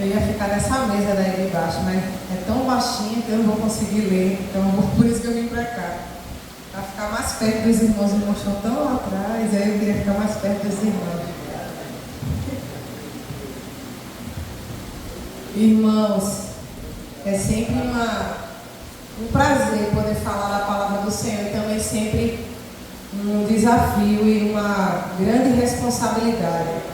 Eu ia ficar nessa mesa daí de baixo, mas é tão baixinho que eu não vou conseguir ler, então por isso que eu vim para cá. Para ficar mais perto dos irmãos, os irmãos estão tão lá atrás, aí eu queria ficar mais perto dos irmãos. Irmãos, é sempre um prazer poder falar da palavra do Senhor e também sempre um desafio e uma grande responsabilidade.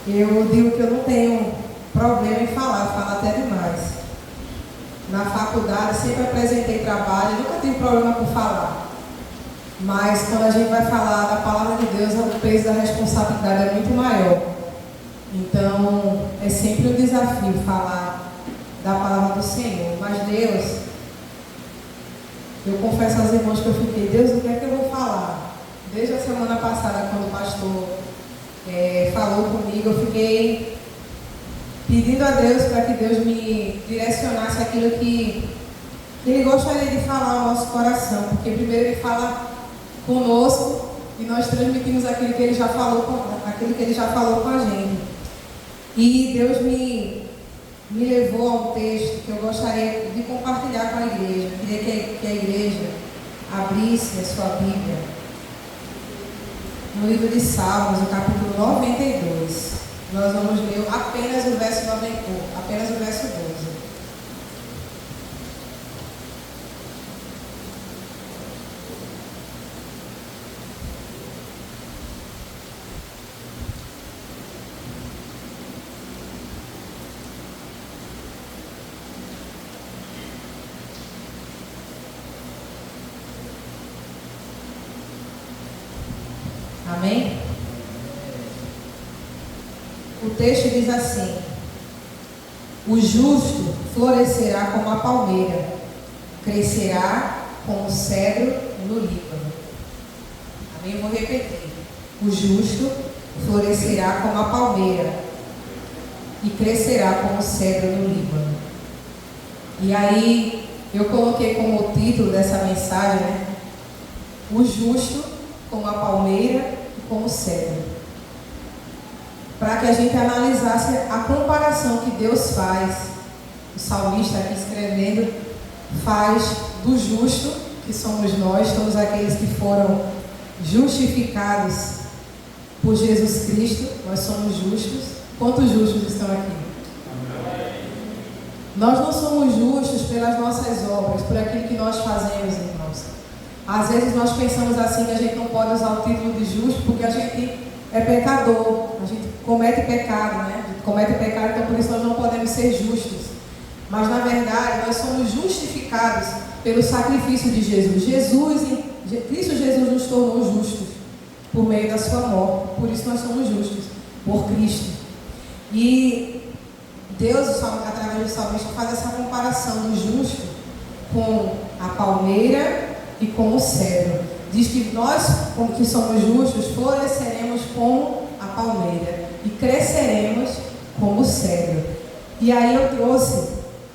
Eu digo que eu não tenho problema em falar, falo até demais. Na faculdade sempre apresentei trabalho, nunca tive problema por falar. Mas quando a gente vai falar da palavra de Deus, o peso da responsabilidade é muito maior. Então, é sempre um desafio falar da palavra do Senhor. Mas Deus, eu confesso aos irmãos que eu fiquei, Deus, o que é que eu vou falar? Desde a semana passada, quando o pastor falou comigo, eu fiquei pedindo a Deus para que Deus me direcionasse aquilo que Ele gostaria de falar ao nosso coração, porque primeiro Ele fala conosco e nós transmitimos aquilo que Ele já falou com a gente. E Deus me levou a um texto que eu gostaria de compartilhar com a igreja. Eu queria que a igreja abrisse a sua Bíblia no livro de Salmos, o capítulo 92. Nós vamos ler apenas o verso 91, apenas o verso 12. Amém? O texto diz assim: o justo florescerá como a palmeira, crescerá como o cedro no Líbano. Amém? Vou repetir. O justo florescerá como a palmeira e crescerá como o cedro no Líbano. E aí, eu coloquei como título dessa mensagem, né? O justo como a palmeira e como o cedro. Para que a gente analisasse a comparação que Deus faz, o salmista aqui escrevendo, faz do justo, que somos nós, todos aqueles que foram justificados por Jesus Cristo, nós somos justos. Quantos justos estão aqui? Nós não somos justos pelas nossas obras, por aquilo que nós fazemos, irmãos. Às vezes nós pensamos assim que a gente não pode usar o título de justo porque a gente é pecador, a gente comete pecado, né? A gente comete pecado, então por isso nós não podemos ser justos. Mas na verdade nós somos justificados pelo sacrifício de Jesus. Cristo Jesus nos tornou justos por meio da sua morte, por isso nós somos justos, por Cristo. E Deus, através do salmista, faz essa comparação do justo com a palmeira e com o cedro. Diz que nós, como que somos justos, floresceremos como a palmeira e cresceremos como o cedro. E aí eu trouxe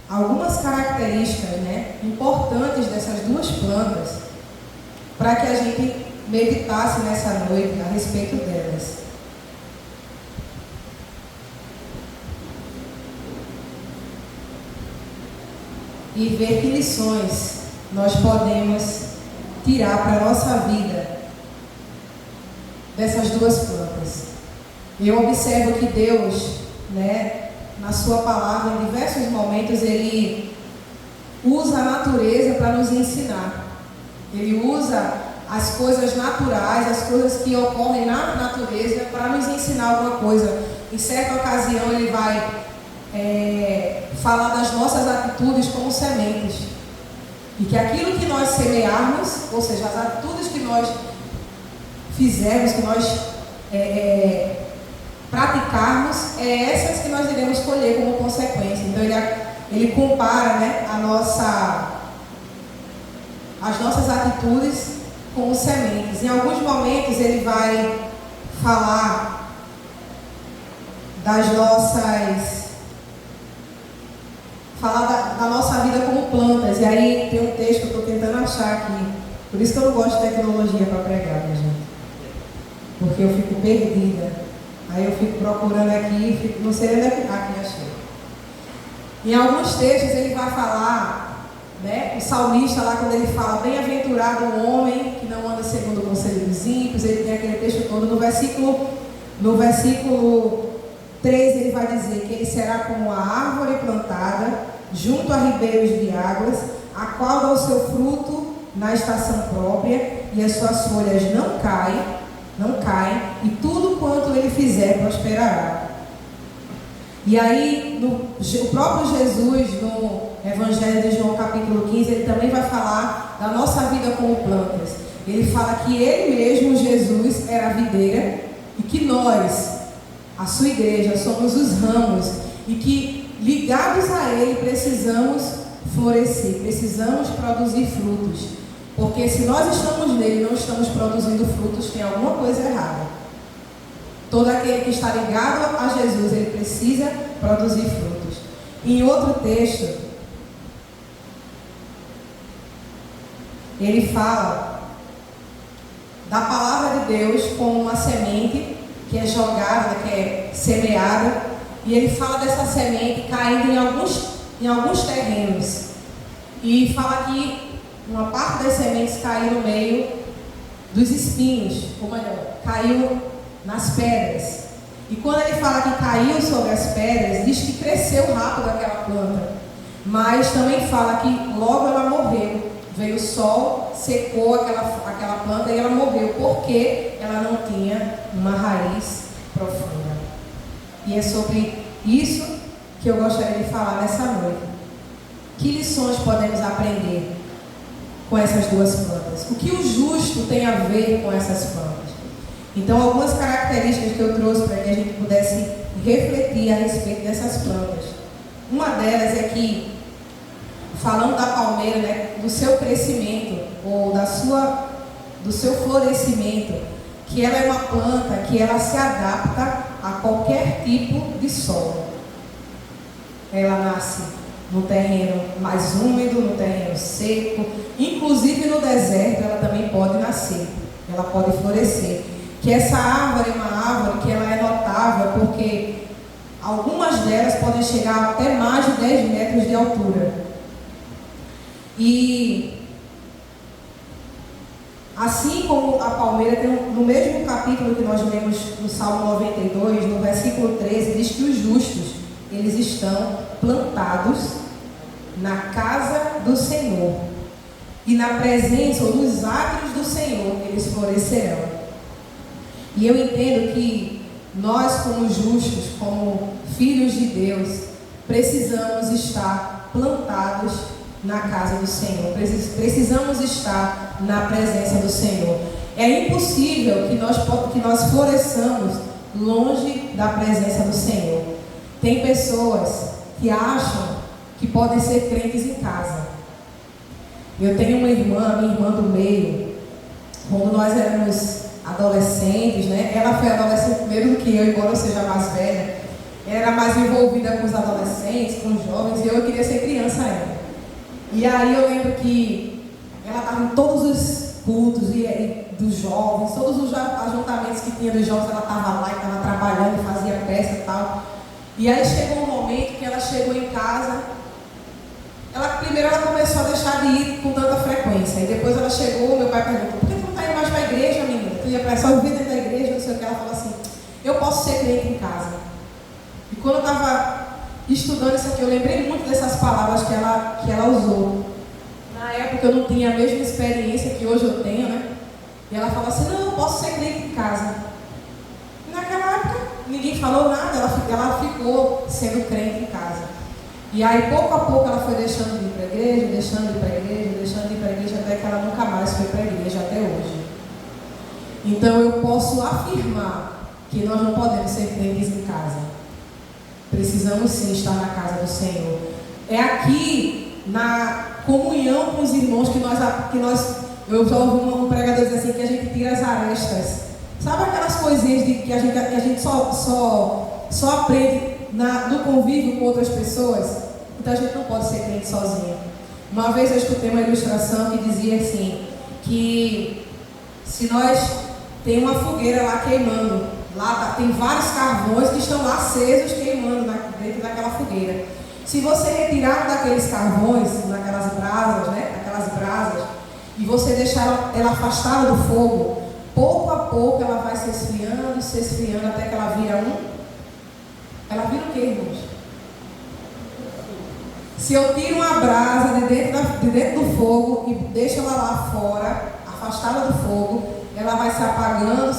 algumas características, né, importantes dessas duas plantas para que a gente meditasse nessa noite a respeito delas. E ver que lições nós podemos tirar para a nossa vida dessas duas plantas. Eu observo que Deus, né, na sua palavra, em diversos momentos, Ele usa a natureza para nos ensinar. Ele usa as coisas naturais, as coisas que ocorrem na natureza para nos ensinar alguma coisa. Em certa ocasião Ele vai falar das nossas atitudes como sementes. E que aquilo que nós semearmos, ou seja, as atitudes que nós fizermos, que nós praticarmos, essas que nós iremos colher como consequência. Então ele compara, né, as nossas atitudes com sementes. Em alguns momentos ele vai falar da nossa vida como plantas. E aí tem um texto que eu estou tentando achar aqui. Por isso que eu não gosto de tecnologia para pregar, minha gente. Porque eu fico perdida. Aí eu fico procurando aqui, não sei onde é que aqui achei. Em alguns textos ele vai falar, né, o salmista lá, quando ele fala, bem-aventurado o homem que não anda segundo o conselho dos ímpios, ele tem aquele texto todo. No versículo 3 ele vai dizer que ele será como a árvore plantada junto a ribeiros de águas, a qual dá o seu fruto na estação própria, e as suas folhas não caem, e tudo quanto ele fizer prosperará. E aí, o próprio Jesus, no Evangelho de João capítulo 15, ele também vai falar da nossa vida como plantas. Ele fala que ele mesmo, Jesus, era a videira, e que nós, a sua igreja, somos os ramos, e que ligados a ele precisamos florescer, precisamos produzir frutos. Porque se nós estamos nele e não estamos produzindo frutos, tem alguma coisa errada. Todo aquele que está ligado a Jesus, ele precisa produzir frutos. Em outro texto, ele fala da palavra de Deus como uma semente que é jogada, que é semeada, e ele fala dessa semente caindo em alguns terrenos. E fala que uma parte das sementes caiu no meio dos espinhos, ou melhor, caiu nas pedras. E quando ele fala que caiu sobre as pedras, diz que cresceu rápido aquela planta. Mas também fala que logo ela morreu. Veio o sol, secou aquela planta e ela morreu, porque ela não tinha uma raiz profunda. E é sobre isso que eu gostaria de falar nessa noite. Que lições podemos aprender com essas duas plantas? O que o justo tem a ver com essas plantas? Então, algumas características que eu trouxe para que a gente pudesse refletir a respeito dessas plantas. Uma delas é que, falando da palmeira, né, do seu crescimento ou do seu florescimento, que ela é uma planta que ela se adapta a qualquer tipo de solo. Ela nasce no terreno mais úmido, no terreno seco, inclusive no deserto ela também pode nascer, ela pode florescer. Que essa árvore é uma árvore que ela é notável porque algumas delas podem chegar até mais de 10 metros de altura. E assim como a palmeira, no mesmo capítulo que nós lemos no Salmo 92, no versículo 13, diz que os justos, eles estão plantados na casa do Senhor, e na presença ou nos átrios do Senhor eles florescerão. E eu entendo que nós, como justos, como filhos de Deus, precisamos estar plantados na casa do Senhor, precisamos estar na presença do Senhor. É impossível que nós floresçamos longe da presença do Senhor. Tem pessoas que acham que podem ser crentes em casa. Eu tenho uma irmã, minha irmã do meio, quando nós éramos adolescentes, né? Ela foi adolescente primeiro do que eu, embora eu seja mais velha. Ela era mais envolvida com os adolescentes, com os jovens, e eu queria ser criança ainda. E aí eu lembro que ela estava em todos os cultos dos jovens, todos os ajuntamentos que tinha dos jovens, ela estava lá e estava trabalhando, fazia peça e tal. E aí chegou um momento que ela chegou em casa, primeiro ela começou a deixar de ir com tanta frequência, e depois ela chegou, meu pai perguntou, por que tu não está indo mais para a igreja, menina? Tu ia só vir dentro da igreja, não sei o que. Ela falou assim, eu posso ser crente em casa. E quando eu estava estudando isso aqui, eu lembrei muito dessas palavras que ela usou. Na época eu não tinha a mesma experiência que hoje eu tenho, né? E ela falou assim, não, eu posso ser crente em casa. E naquela época ninguém falou nada, ela ficou sendo crente em casa. E aí pouco a pouco ela foi deixando de ir para a igreja, deixando de ir para a igreja, deixando de ir para a igreja, até que ela nunca mais foi para a igreja até hoje. Então eu posso afirmar que nós não podemos ser crentes em casa. Precisamos sim estar na casa do Senhor. É aqui, na comunhão com os irmãos, eu já ouvi um pregador dizer assim, que a gente tira as arestas. Sabe aquelas coisinhas que a gente só aprende no convívio com outras pessoas? Então a gente não pode ser crente sozinho. Uma vez eu escutei uma ilustração que dizia assim, que se nós tem uma fogueira lá queimando Lá tem vários carvões que estão lá acesos, queimando dentro daquela fogueira. Se você retirar daqueles carvões, naquelas brasas, né? Aquelas brasas, e você deixar ela afastada do fogo, pouco a pouco ela vai se esfriando, até que ela vira Ela vira o quê, irmãos? Se eu tiro uma brasa de dentro do fogo e deixo ela lá fora, afastada do fogo, ela vai se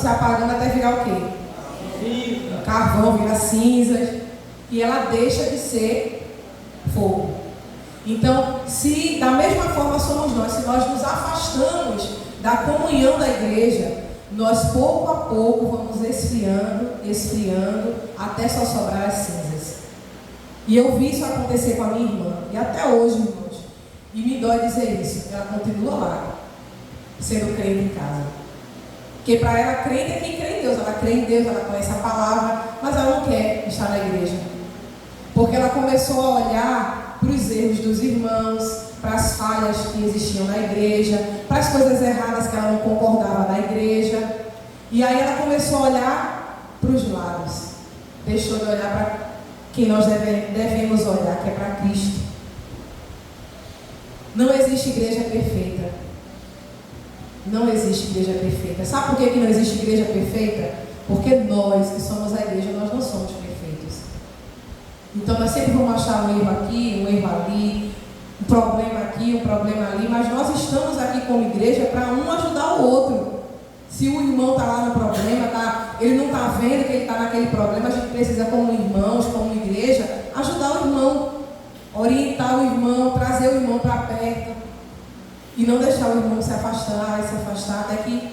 apagando até virar o quê? O carvão vira cinzas e ela deixa de ser fogo. Então, se da mesma forma somos nós, se nós nos afastamos da comunhão da igreja, nós pouco a pouco vamos esfriando, até só sobrar as cinzas. E eu vi isso acontecer com a minha irmã, e até hoje, irmãos, e me dói dizer isso, ela continua lá, sendo crente em casa. Porque para ela, crente é quem crê em Deus, ela crê em Deus, ela conhece a palavra, mas ela não quer estar na igreja. Porque ela começou a olhar para os erros dos irmãos, para as falhas que existiam na igreja, para as coisas erradas que ela não concordava na igreja. E aí ela começou a olhar para os lados, deixou de olhar para quem nós devemos olhar, que é para Cristo. Não existe igreja perfeita. Não existe igreja perfeita. Sabe por que não existe igreja perfeita? Porque nós, que somos a igreja, nós não somos perfeitos. Então nós sempre vamos achar um erro aqui, um erro ali, um problema aqui, um problema ali, mas nós estamos aqui como igreja para um ajudar o outro. Se o irmão está lá no problema, ele não está vendo que ele está naquele problema, a gente precisa, como irmãos, como igreja, ajudar o irmão, orientar o irmão, trazer o irmão para perto e não deixar o irmão se afastar, até que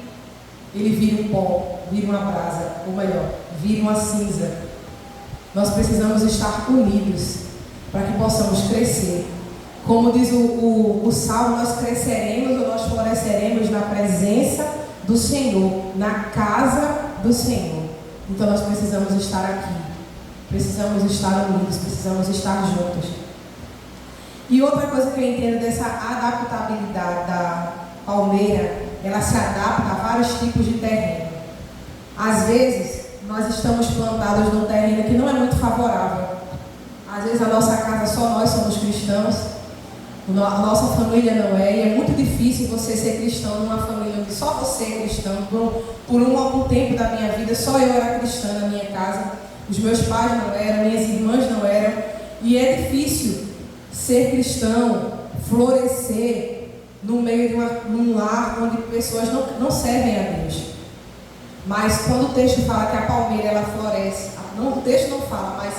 ele vire um pó, vire uma brasa, ou melhor, vire uma cinza. Nós precisamos estar unidos para que possamos crescer. Como diz o Salmo, nós cresceremos ou nós floresceremos na presença do Senhor, na casa do Senhor. Então nós precisamos estar aqui, precisamos estar unidos, precisamos estar juntos. E outra coisa que eu entendo dessa adaptabilidade da palmeira, ela se adapta a vários tipos de terreno. Às vezes nós estamos plantados num terreno que não é muito favorável. Às vezes a nossa casa só nós somos cristãos, a nossa família não é, e é muito difícil você ser cristão numa família onde só você é cristão. Por algum tempo da minha vida, só eu era cristã na minha casa, os meus pais não eram, minhas irmãs não eram, e é difícil ser cristão, florescer no meio de num lar onde pessoas não servem a Deus. Mas quando o texto fala que a palmeira ela floresce, o texto não fala, mas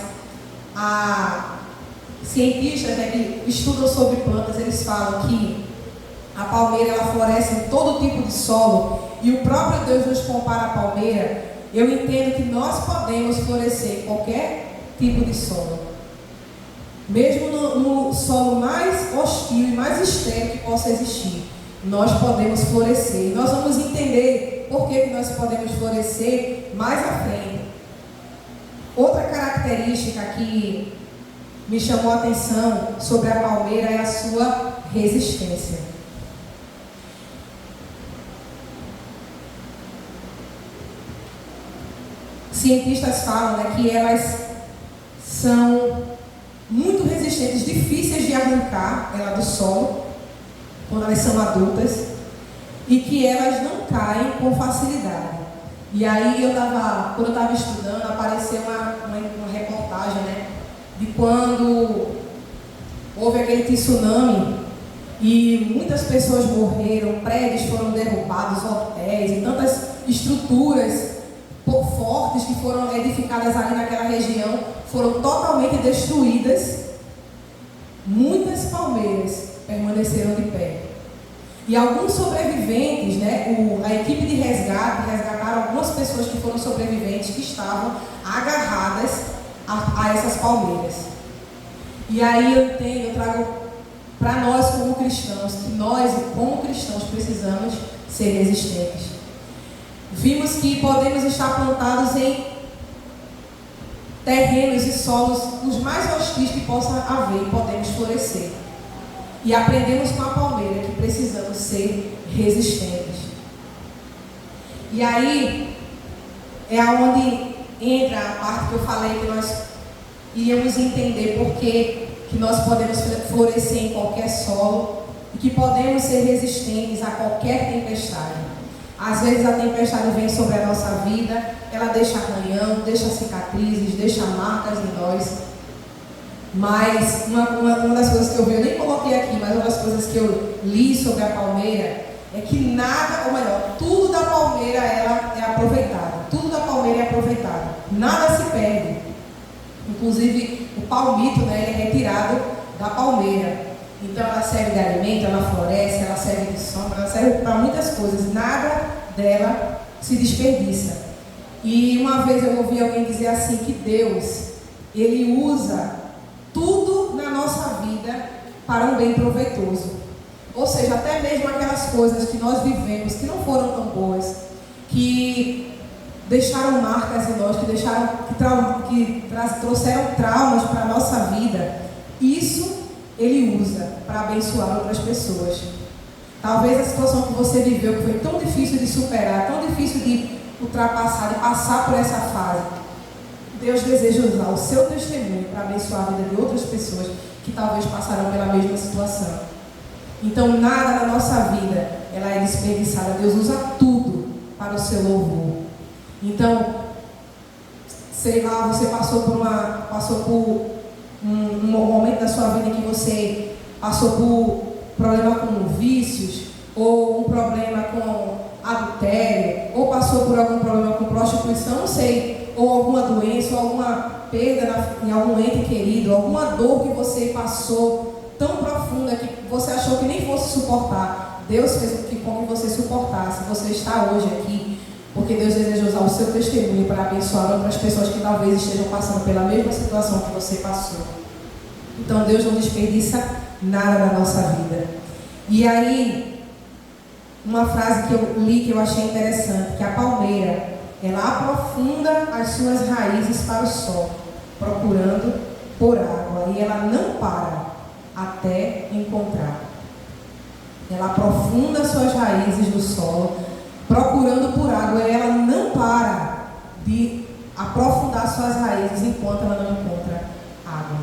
cientistas, né, que estudam sobre plantas, eles falam que a palmeira ela floresce em todo tipo de solo, e o próprio Deus nos compara à palmeira. Eu entendo que nós podemos florescer em qualquer tipo de solo, mesmo no solo mais hostil e mais estéril que possa existir, nós podemos florescer. E nós vamos entender por que nós podemos florescer mais à frente. Outra característica que me chamou a atenção sobre a palmeira é a sua resistência. Cientistas falam, né, que elas são muito resistentes, difíceis de arrancar ela do solo quando elas são adultas, e que elas não caem com facilidade. E aí quando eu estava estudando, apareceu uma reportagem, né, de quando houve aquele tsunami e muitas pessoas morreram, prédios foram derrubados, hotéis e tantas estruturas fortes que foram edificadas ali naquela região foram totalmente destruídas. Muitas palmeiras permaneceram de pé. E alguns sobreviventes, né, a equipe de resgate resgataram algumas pessoas que foram sobreviventes que estavam agarradas a essas palmeiras. E aí eu trago para nós como cristãos, que nós como cristãos precisamos ser resistentes. Vimos que podemos estar plantados em terrenos e solos os mais hostis que possa haver e podemos florescer. E aprendemos com a palmeira que precisamos ser resistentes. E aí, é aonde entra a parte que eu falei que nós iríamos entender por que nós podemos florescer em qualquer solo e que podemos ser resistentes a qualquer tempestade. Às vezes a tempestade vem sobre a nossa vida, ela deixa arranhão, deixa cicatrizes, deixa marcas em nós. Mas uma das coisas que eu vi, eu nem coloquei aqui, mas uma das coisas que eu li sobre a palmeira é que nada, ou melhor, tudo da palmeira ela é aproveitado. Tudo da palmeira é aproveitado. Nada se perde. Inclusive o palmito, né, ele é retirado da palmeira. Então ela serve de alimento, ela floresce, ela serve de sombra, ela serve para muitas coisas. Nada dela se desperdiça. E uma vez eu ouvi alguém dizer assim que Deus, Ele usa tudo na nossa vida para um bem proveitoso. Ou seja, até mesmo aquelas coisas que nós vivemos, que não foram tão boas, que deixaram marcas em nós, trouxeram traumas para a nossa vida, isso Ele usa para abençoar outras pessoas. Talvez a situação que você viveu, que foi tão difícil de superar, tão difícil de ultrapassar, de passar por essa fase, Deus deseja usar o seu testemunho para abençoar a vida de outras pessoas que talvez passaram pela mesma situação. Então nada na nossa vida ela é desperdiçada. Deus usa tudo para o seu louvor. Então, sei lá, você passou por um momento da sua vida em que você passou por problema com vícios, ou um problema com adultério, ou passou por algum problema com prostituição, não sei, ou alguma doença, ou alguma perda em algum ente querido, alguma dor que você passou tão profunda que você achou que nem fosse suportar. Deus fez com que você suportasse. Você está hoje aqui porque Deus deseja usar o seu testemunho para abençoar outras pessoas que talvez estejam passando pela mesma situação que você passou. Então Deus não desperdiça nada da nossa vida. E aí, uma frase que eu li que eu achei interessante, que a palmeira, ela aprofunda as suas raízes para o solo, procurando por água, e ela não para até encontrar. Ela aprofunda suas raízes no solo, procurando por água, e ela não para de aprofundar suas raízes enquanto ela não encontra água.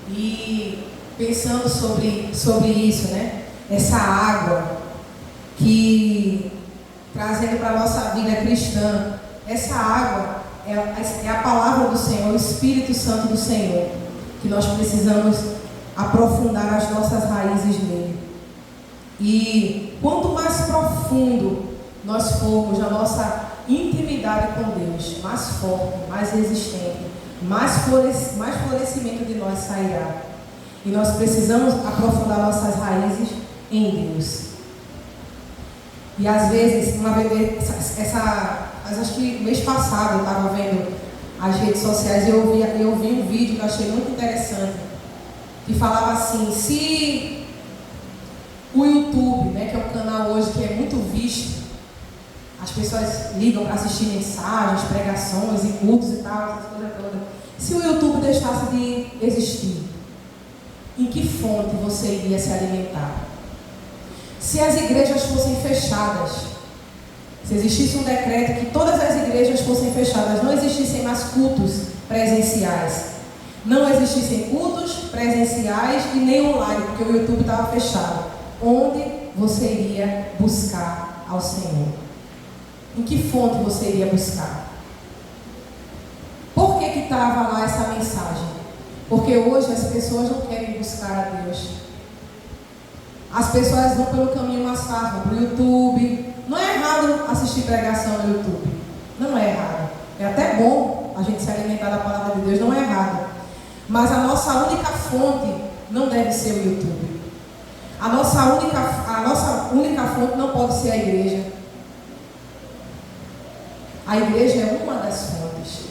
E pensando sobre isso, né? Essa água que, trazendo para a nossa vida cristã, essa água é a palavra do Senhor, o Espírito Santo do Senhor, que nós precisamos aprofundar as nossas raízes nele. E quanto mais profundo nós formos na nossa intimidade com Deus, mais forte, mais resistente, mais florescimento de nós sairá. E nós precisamos aprofundar nossas raízes em Deus. E às vezes, uma vez, acho que mês passado eu estava vendo as redes sociais e eu ouvi um vídeo que eu achei muito interessante, que falava assim: se o YouTube, né, que é um canal hoje que é muito visto, as pessoas ligam para assistir mensagens, pregações e cultos e tal, essas coisas todas. Se o YouTube deixasse de existir, em que fonte você iria se alimentar? Se as igrejas fossem fechadas, se existisse um decreto que todas as igrejas fossem fechadas, não existissem mais cultos presenciais, não existissem cultos presenciais e nem online, porque o YouTube estava fechado, onde você iria buscar ao Senhor? Em que fonte você iria buscar? Por que estava lá essa mensagem? Porque hoje as pessoas não querem buscar a Deus. As pessoas vão pelo caminho mais fácil, vão para o YouTube. Não é errado assistir pregação no YouTube. Não é errado. É até bom a gente se alimentar da palavra de Deus, não é errado. Mas a nossa única fonte não deve ser o YouTube. A nossa única fonte não pode ser a igreja. A igreja é uma das fontes.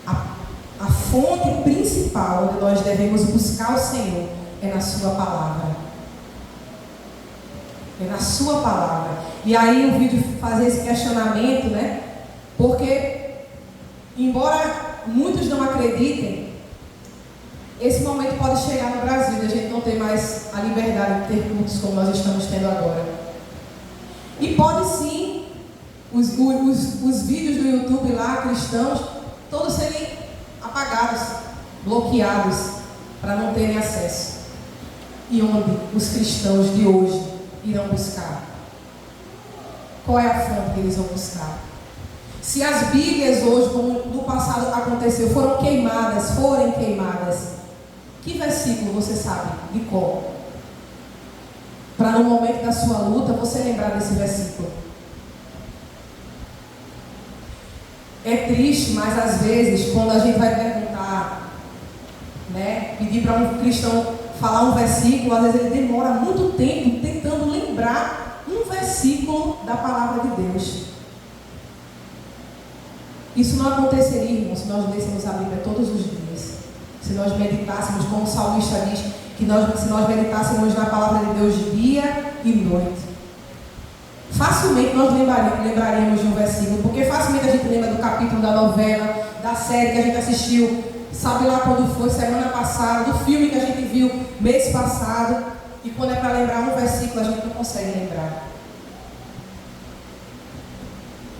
A fonte principal onde nós devemos buscar o Senhor é na sua palavra. É na sua palavra. E aí o vídeo fazer esse questionamento, né? Porque, embora muitos não acreditem, esse momento pode chegar no Brasil, e a gente não ter mais a liberdade de ter cultos como nós estamos tendo agora. E pode sim os vídeos do YouTube lá, cristãos, todos serem apagados, bloqueados, para não terem acesso. E onde os cristãos de hoje irão buscar? Qual é a fonte que eles vão buscar? Se as Bíblias hoje, como no passado aconteceu, forem queimadas, que versículo você sabe de qual? Para no momento da sua luta você lembrar desse versículo. É triste, mas às vezes, quando a gente vai perguntar, né, pedir para um cristão falar um versículo, às vezes ele demora muito tempo tentando lembrar um versículo da palavra de Deus. Isso não aconteceria, irmão, se nós lêssemos a Bíblia todos os dias. Se nós meditássemos, como o salmista diz, se nós meditássemos na palavra de Deus dia e noite. Facilmente nós lembraríamos de um versículo, porque facilmente a gente lembra do capítulo da novela, da série que a gente assistiu, sabe lá quando foi, semana passada, do filme que a gente viu mês passado, e quando é para lembrar um versículo a gente não consegue lembrar.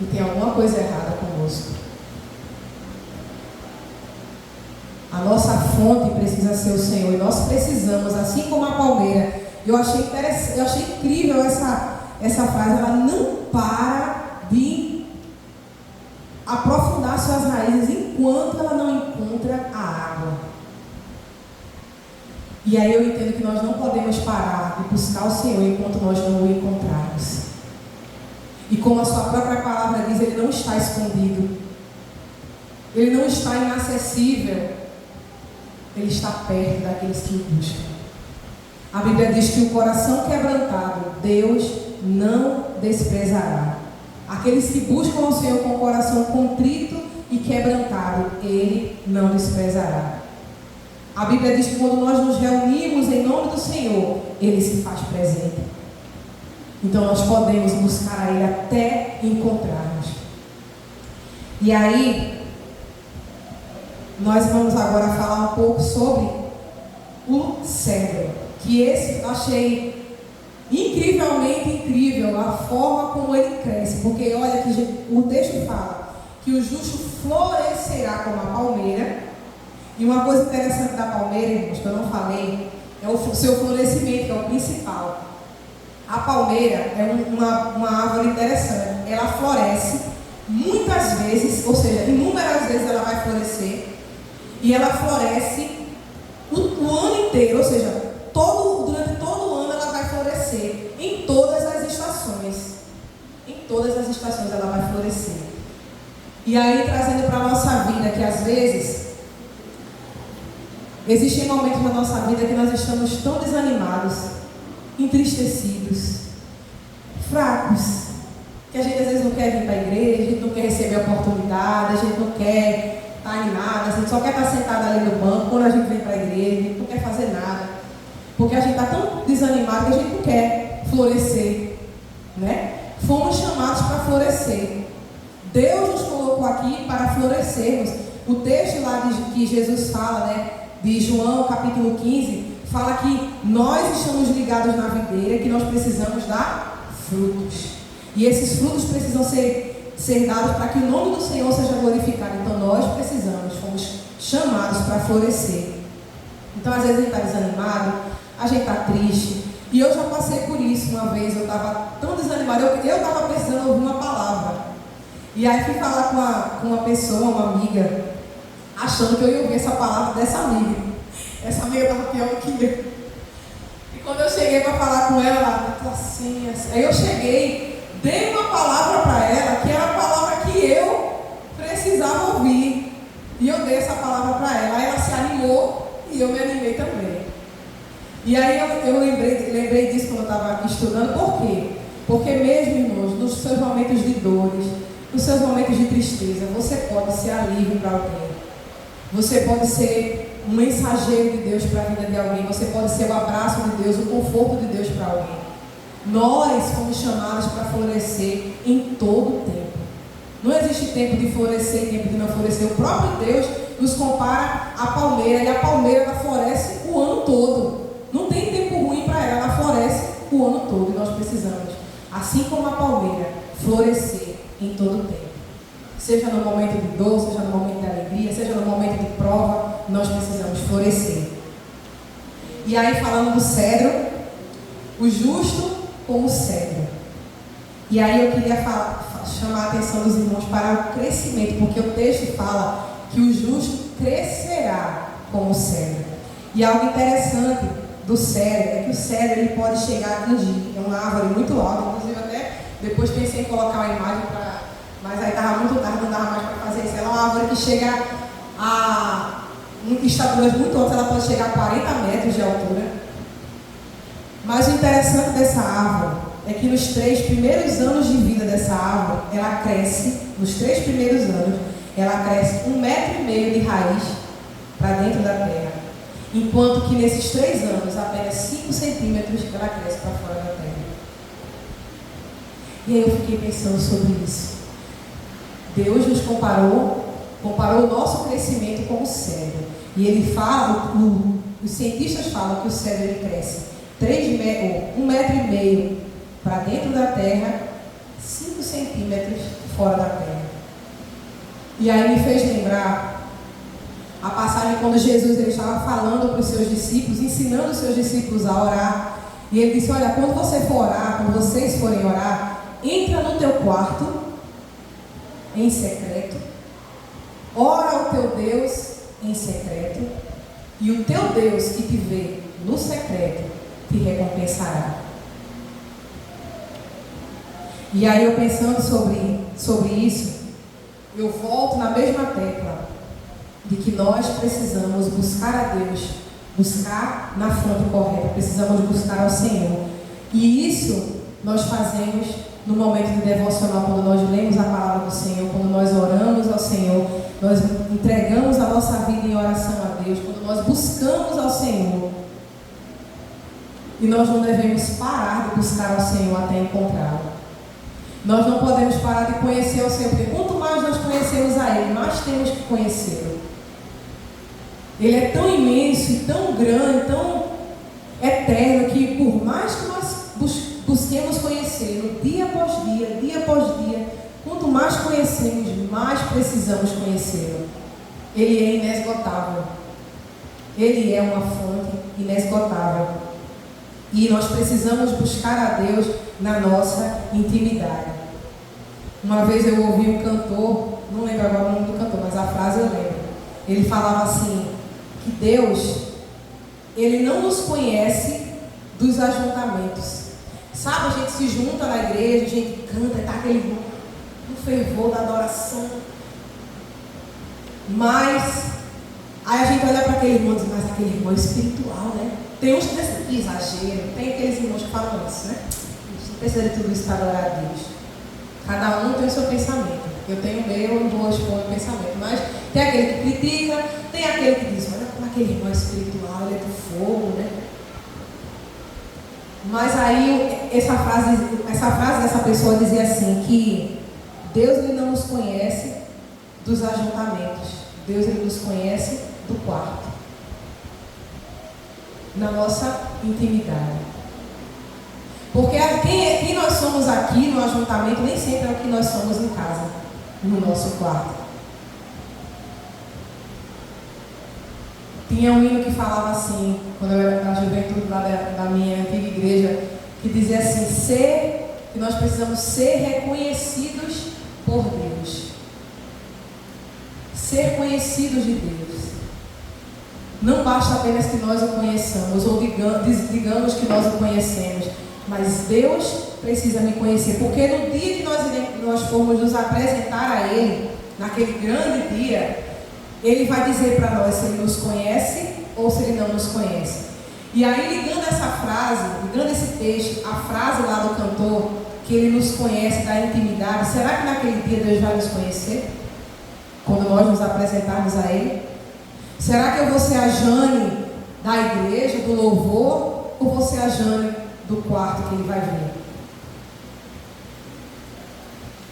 E tem alguma coisa errada conosco. A nossa fonte precisa ser o Senhor, e nós precisamos, assim como a palmeira. Eu achei incrível essa frase. Ela não para de aprofundar suas raízes enquanto ela não encontra a água. E aí eu entendo que nós não podemos parar de buscar o Senhor enquanto nós não o encontrarmos. E como a sua própria palavra diz, Ele não está escondido, Ele não está inacessível, Ele está perto daqueles que o buscam. A Bíblia diz que o coração quebrantado, Deus não desprezará. Aqueles que buscam ao Senhor com o coração contrito e quebrantado, Ele não desprezará. A Bíblia diz que quando nós nos reunimos em nome do Senhor, Ele se faz presente. Então nós podemos buscar a Ele até encontrarmos. E aí, nós vamos agora falar um pouco sobre o cedro. Que esse eu achei incrivelmente incrível a forma como ele cresce. Porque olha que o texto fala que o justo florescerá como a palmeira. E uma coisa interessante da palmeira, irmãos, que eu não falei, é o seu florescimento, que é o principal. A palmeira é uma árvore interessante. Ela floresce muitas vezes, ou seja, inúmeras vezes ela vai florescer. E ela floresce o ano inteiro, ou seja, durante todo o ano ela vai florescer. Em todas as estações. Em todas as estações ela vai florescer. E aí, trazendo para a nossa vida, que às vezes existem momentos na nossa vida que nós estamos tão desanimados, entristecidos, fracos, que a gente às vezes não quer vir para a igreja, a gente não quer receber a oportunidade, a gente não quer estar animado, a gente só quer estar sentado ali no banco quando a gente vem para a igreja, a gente não quer fazer nada, porque a gente está tão desanimado que a gente não quer florescer, né? Fomos chamados para florescer. Deus nos colocou aqui para florescermos. O texto lá que Jesus fala, né, de João capítulo 15, fala que nós estamos ligados na videira, que nós precisamos dar frutos. E esses frutos precisam ser dados para que o nome do Senhor seja glorificado. Então nós fomos chamados para florescer. Então às vezes a gente está desanimado, a gente está triste. E eu já passei por isso uma vez, eu estava tão desanimado, eu estava precisando ouvir uma palavra. E aí fui falar com uma pessoa, uma amiga, achando que eu ia ouvir essa palavra dessa amiga. Essa amiga estava pior que eu. E quando eu cheguei para falar com ela, ela falou assim. Aí eu cheguei, dei uma palavra para ela, que era a palavra que eu precisava ouvir. E eu dei essa palavra para ela. Aí ela se animou e eu me animei também. E aí eu lembrei disso quando eu estava estudando. Por quê? Porque mesmo, irmãos, nos seus momentos de dores, nos seus momentos de tristeza, você pode ser alívio para alguém. Você pode ser um mensageiro de Deus para a vida de alguém. Você pode ser o abraço de Deus, o conforto de Deus para alguém. Nós fomos chamados para florescer em todo o tempo. Não existe tempo de florescer e tempo de não florescer. O próprio Deus nos compara à palmeira. E a palmeira ela floresce o ano todo. Não tem tempo ruim para ela. Ela floresce o ano todo. E nós precisamos, assim como a palmeira, florescer em todo tempo. Seja no momento de dor, seja no momento de alegria, seja no momento de prova, nós precisamos florescer. E aí, falando do cedro, o justo como cedro. E aí eu queria chamar a atenção dos irmãos para o crescimento, porque o texto fala que o justo crescerá como cedro. E algo interessante do cedro é que o cedro ele pode chegar a atingir. É uma árvore muito alta, inclusive até depois pensei em colocar uma imagem mas aí estava muito tarde, não dava mais para fazer isso. Ela é uma árvore que chega em estaturas muito altas, ela pode chegar a 40 metros de altura. Mas o interessante dessa árvore é que nos 3 primeiros anos de vida dessa árvore, ela cresce, nos 3 primeiros anos, ela cresce 1,5 metro de raiz para dentro da terra. Enquanto que nesses 3 anos, apenas 5 centímetros ela cresce para fora da terra. E aí eu fiquei pensando sobre isso. Deus nos comparou o nosso crescimento com o cedro. E ele fala, os cientistas falam que o cedro ele cresce 1,5 metro para dentro da terra, 5 centímetros fora da terra. E aí me fez lembrar a passagem quando Jesus ele estava falando para os seus discípulos, ensinando os seus discípulos a orar. E ele disse: olha, quando você for orar, quando vocês forem orar, entra no teu quarto, em secreto, ora ao teu Deus em secreto, e o teu Deus que te vê no secreto te recompensará. E aí eu pensando sobre isso, eu volto na mesma tecla de que nós precisamos buscar a Deus, buscar na fonte correta, precisamos buscar ao Senhor. E isso nós fazemos no momento de devocional, quando nós lemos a palavra do Senhor, quando nós oramos ao Senhor, nós entregamos a nossa vida em oração a Deus, quando nós buscamos ao Senhor. E nós não devemos parar de buscar ao Senhor até encontrá-lo. Nós não podemos parar de conhecer o Senhor, porque quanto mais nós conhecemos a Ele, mais temos que conhecê-lo. Ele é tão imenso e tão grande, tão eterno, que por mais que nós busquemos conhecê-lo dia após dia, quanto mais conhecemos, mais precisamos conhecê-lo. Ele é inesgotável. Ele é uma fonte inesgotável. E nós precisamos buscar a Deus na nossa intimidade. Uma vez eu ouvi um cantor, não lembro agora o nome do cantor, mas a frase eu lembro. Ele falava assim, que Deus, Ele não nos conhece dos ajuntamentos. Sabe, a gente se junta na igreja, a gente canta, está aquele fervor da adoração. Mas, aí a gente olha para aquele irmão e diz, mas aquele irmão é espiritual, né? Tem uns que exageram, tem aqueles irmãos que falam isso, né? A gente não precisa de tudo isso para adorar a Deus. Cada um tem o seu pensamento. Eu tenho o meu, eu não vou expor o pensamento. Mas tem aquele que critica, tem aquele que diz, olha como aquele irmão é espiritual, ele é do fogo, né? Mas aí essa frase dessa pessoa dizia assim, que Deus ele não nos conhece dos ajuntamentos, Deus ele nos conhece do quarto, na nossa intimidade. Porque quem nós somos aqui no ajuntamento nem sempre é o que nós somos em casa, no nosso quarto. Tinha um hino que falava assim, quando eu era na juventude lá da minha antiga igreja, que dizia assim, que nós precisamos ser reconhecidos por Deus. Ser conhecidos de Deus. Não basta apenas que nós o conheçamos, ou digamos que nós o conhecemos, mas Deus precisa me conhecer, porque no dia que nós formos nos apresentar a Ele, naquele grande dia, Ele vai dizer para nós se Ele nos conhece ou se Ele não nos conhece. E aí, ligando essa frase, ligando esse texto, a frase lá do cantor, que Ele nos conhece da intimidade, será que naquele dia Deus vai nos conhecer? Quando nós nos apresentarmos a Ele? Será que eu vou ser a Jane da igreja, do louvor, ou vou ser a Jane do quarto que Ele vai vir?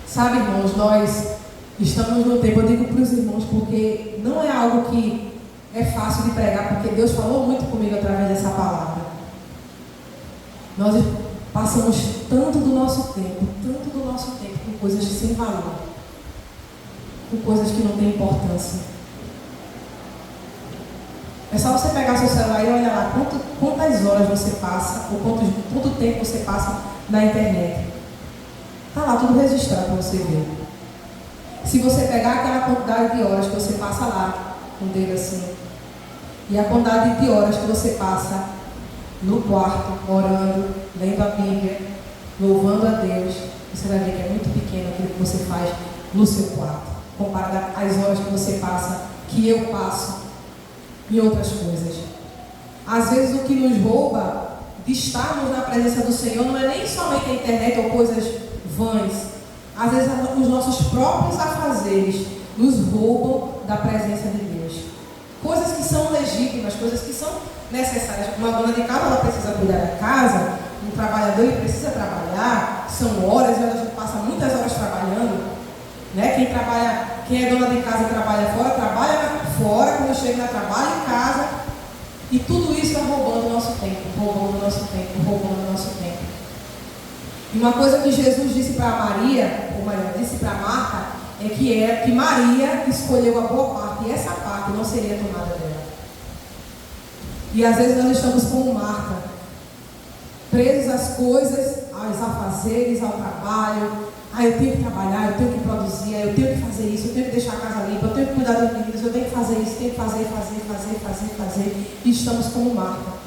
Sabe, irmãos, nós estamos no tempo, eu digo para os irmãos, porque não é algo que é fácil de pregar, porque Deus falou muito comigo através dessa palavra. Passamos tanto do nosso tempo com coisas sem valor, com coisas que não têm importância. É só você pegar seu celular e olhar lá quantas horas você passa, ou quanto tempo você passa na internet. Está lá tudo registrado para você ver. Se você pegar aquela quantidade de horas que você passa lá, com o dedo assim, e a quantidade de horas que você passa no quarto, orando, lendo a Bíblia, louvando a Deus, você vai ver que é muito pequeno aquilo que você faz no seu quarto, comparado às horas que você passa, que eu passo em outras coisas. Às vezes o que nos rouba de estarmos na presença do Senhor não é nem somente a internet ou coisas vãs. Às vezes os nossos próprios afazeres nos roubam da presença de Deus. Coisas que são legítimas, coisas que são necessárias. Uma dona de casa, ela precisa cuidar da casa, um trabalhador ele precisa trabalhar, são horas, a gente passa muitas horas trabalhando, né? Quem é dona de casa e trabalha fora, quando chega no trabalho, em casa, e tudo isso está roubando o nosso tempo. E uma coisa que Jesus disse para Maria, ou melhor, disse para Marta, é que Maria escolheu a boa parte, e essa parte não seria tomada dela. E às vezes nós estamos como Marta, presos às coisas, aos afazeres, ao trabalho. Eu tenho que trabalhar, eu tenho que produzir, eu tenho que fazer isso, eu tenho que deixar a casa limpa, eu tenho que cuidar das meninas, eu tenho que fazer isso, tenho que fazer. E estamos como Marta.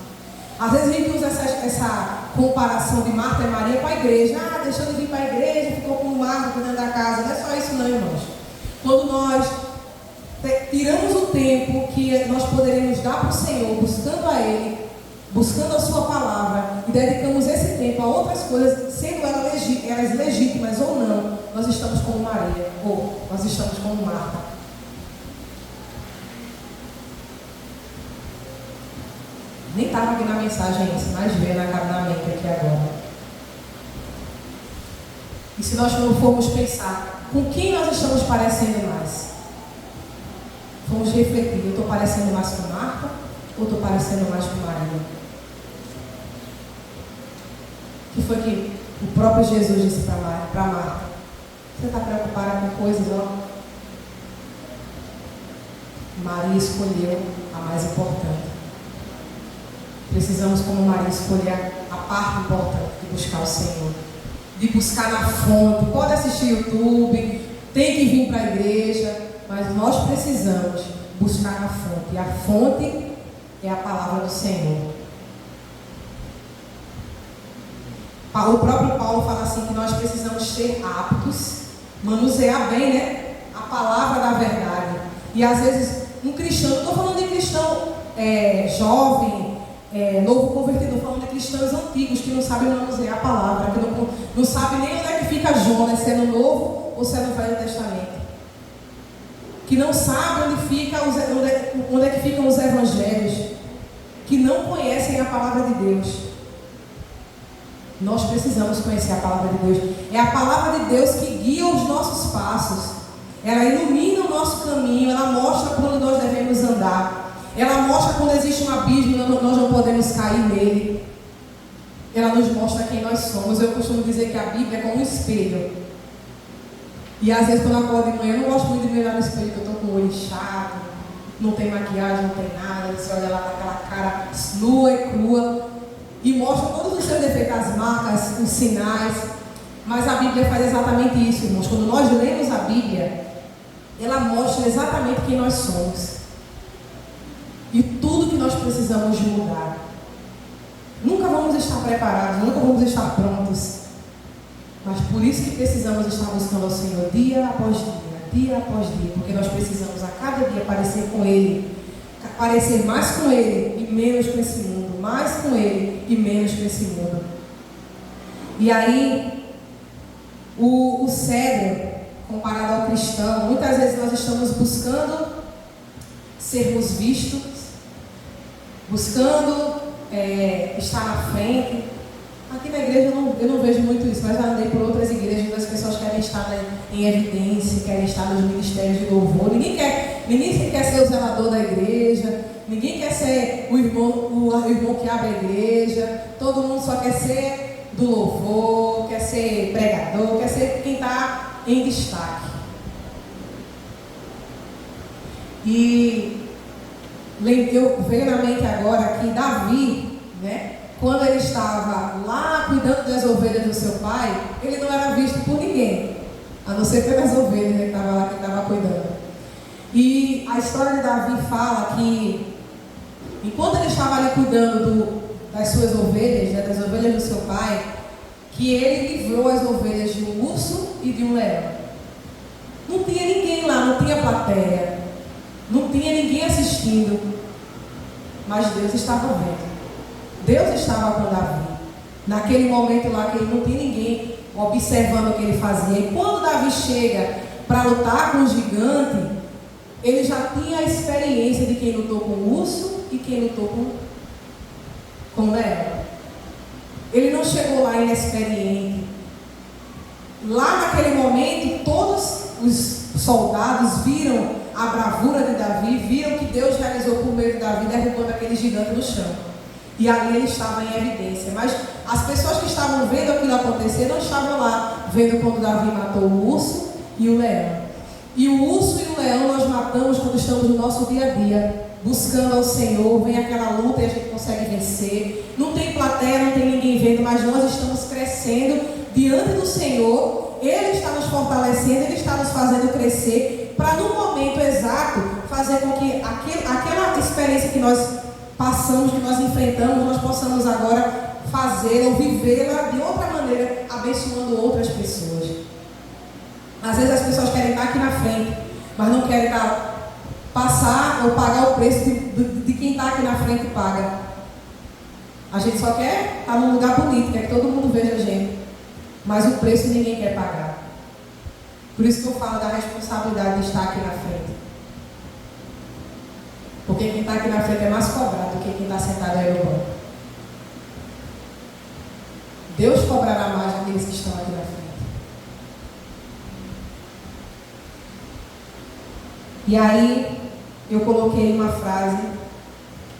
Às vezes a gente usa essa comparação de Marta e Maria com a igreja. Deixou de vir para a igreja, ficou como Marta cuidando da casa. Não é só isso não, irmãos. Quando nós tiramos o tempo que nós poderíamos dar para o Senhor, buscando a Ele, buscando a sua palavra, e dedicamos esse tempo a outras coisas, sendo elas legítimas ou não, nós estamos como Maria, ou nós estamos como Marta. Nem estava aqui na mensagem isso, mas veio na mente aqui agora. E se nós não formos pensar com quem nós estamos parecendo mais? Vamos refletir, eu estou parecendo mais com Marta ou estou parecendo mais com Maria? Que foi que o próprio Jesus disse para Marta: você está preocupada com coisas, ó? Maria escolheu a mais importante. Precisamos, como Maria, escolher a parte importante de buscar o Senhor, de buscar na fonte. Pode assistir YouTube, tem que vir para a igreja, mas nós precisamos buscar na fonte. E a fonte é a palavra do Senhor. O próprio Paulo fala assim que nós precisamos ser aptos, manusear bem, né, a palavra da verdade. E às vezes um cristão, não estou falando de cristão jovem, novo convertido, estou falando de cristãos antigos que não sabem manusear a palavra, que não sabem nem onde é que fica Jonas, se é no Novo ou se é no Velho Testamento. Que não sabem onde é que ficam os evangelhos, que não conhecem a palavra de Deus. Nós precisamos conhecer a palavra de Deus. É a palavra de Deus que guia os nossos passos. Ela ilumina o nosso caminho, ela mostra por onde nós devemos andar. Ela mostra quando existe um abismo, nós não podemos cair nele. Ela nos mostra quem nós somos. Eu costumo dizer que a Bíblia é como um espelho. E às vezes quando eu acordo de manhã, eu não gosto muito de me olhar no espelho, porque eu estou com o olho inchado, não tem maquiagem, não tem nada. Você olha lá com aquela cara nua e crua. E mostra todos os seus defeitos, as marcas, os sinais. Mas a Bíblia faz exatamente isso, irmãos. Quando nós lemos a Bíblia, ela mostra exatamente quem nós somos. E tudo que nós precisamos mudar. Nunca vamos estar preparados, nunca vamos estar prontos. Mas por isso que precisamos estar buscando ao Senhor dia após dia, porque nós precisamos a cada dia parecer com Ele, parecer mais com Ele e menos com esse mundo, mais com Ele e menos com esse mundo. E aí, o cego, comparado ao cristão, muitas vezes nós estamos buscando sermos vistos, buscando estar na frente. Aqui na igreja eu não vejo muito isso, mas já andei por outras igrejas onde as pessoas querem estar em evidência, querem estar nos ministérios de louvor. Ninguém quer ser o zelador da igreja, ninguém quer ser o irmão que abre a igreja, todo mundo só quer ser do louvor, quer ser pregador, quer ser quem está em destaque. E eu veio na mente agora que Davi, né, quando ele estava lá cuidando das ovelhas do seu pai, ele não era visto por ninguém, a não ser pelas ovelhas que estava lá, que estava cuidando. E a história de Davi fala que, enquanto ele estava ali cuidando das suas ovelhas, né, das ovelhas do seu pai, que ele livrou as ovelhas de um urso e de um leão. Não tinha ninguém lá, não tinha plateia, não tinha ninguém assistindo, mas Deus estava vendo. Deus estava com Davi. Naquele momento lá que ele não tinha ninguém observando o que ele fazia. E quando Davi chega para lutar com o gigante, ele já tinha a experiência de quem lutou com o urso e quem lutou com o leão. Ele não chegou lá inexperiente. Lá naquele momento, todos os soldados viram a bravura de Davi, viram que Deus realizou por meio de Davi, derrubando aquele gigante no chão. E ali ele estava em evidência. Mas as pessoas que estavam vendo aquilo acontecer não estavam lá vendo quando Davi matou o urso e o leão. E o urso e o leão nós matamos quando estamos no nosso dia a dia, buscando ao Senhor. Vem aquela luta e a gente consegue vencer. Não tem plateia, não tem ninguém vendo, mas nós estamos crescendo diante do Senhor. Ele está nos fortalecendo, Ele está nos fazendo crescer, para no momento exato fazer com que aquela experiência que nós passamos, que nós enfrentamos, nós possamos agora fazê-la ou vivê-la de outra maneira, abençoando outras pessoas. Às vezes as pessoas querem estar aqui na frente, mas não querem passar ou pagar o preço de quem está aqui na frente paga. A gente só quer estar num lugar bonito, quer que todo mundo veja a gente, mas o preço ninguém quer pagar. Por isso que eu falo da responsabilidade de estar aqui na frente. Porque quem está aqui na frente é mais cobrado do que quem está sentado aí no banco. Deus cobrará mais daqueles que estão aqui na frente. E aí, eu coloquei uma frase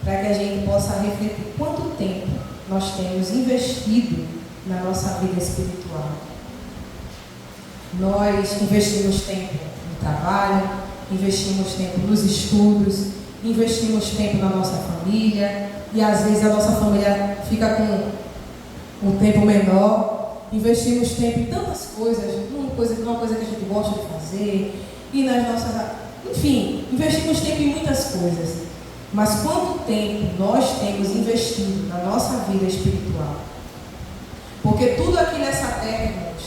para que a gente possa refletir quanto tempo nós temos investido na nossa vida espiritual. Nós investimos tempo no trabalho, investimos tempo nos estudos, investimos tempo na nossa família, e às vezes a nossa família fica com um tempo menor. Investimos tempo em tantas coisas, uma coisa que a gente gosta de fazer, e nas nossas... Enfim, investimos tempo em muitas coisas. Mas quanto tempo nós temos investido na nossa vida espiritual? Porque tudo aqui nessa terra, irmãos,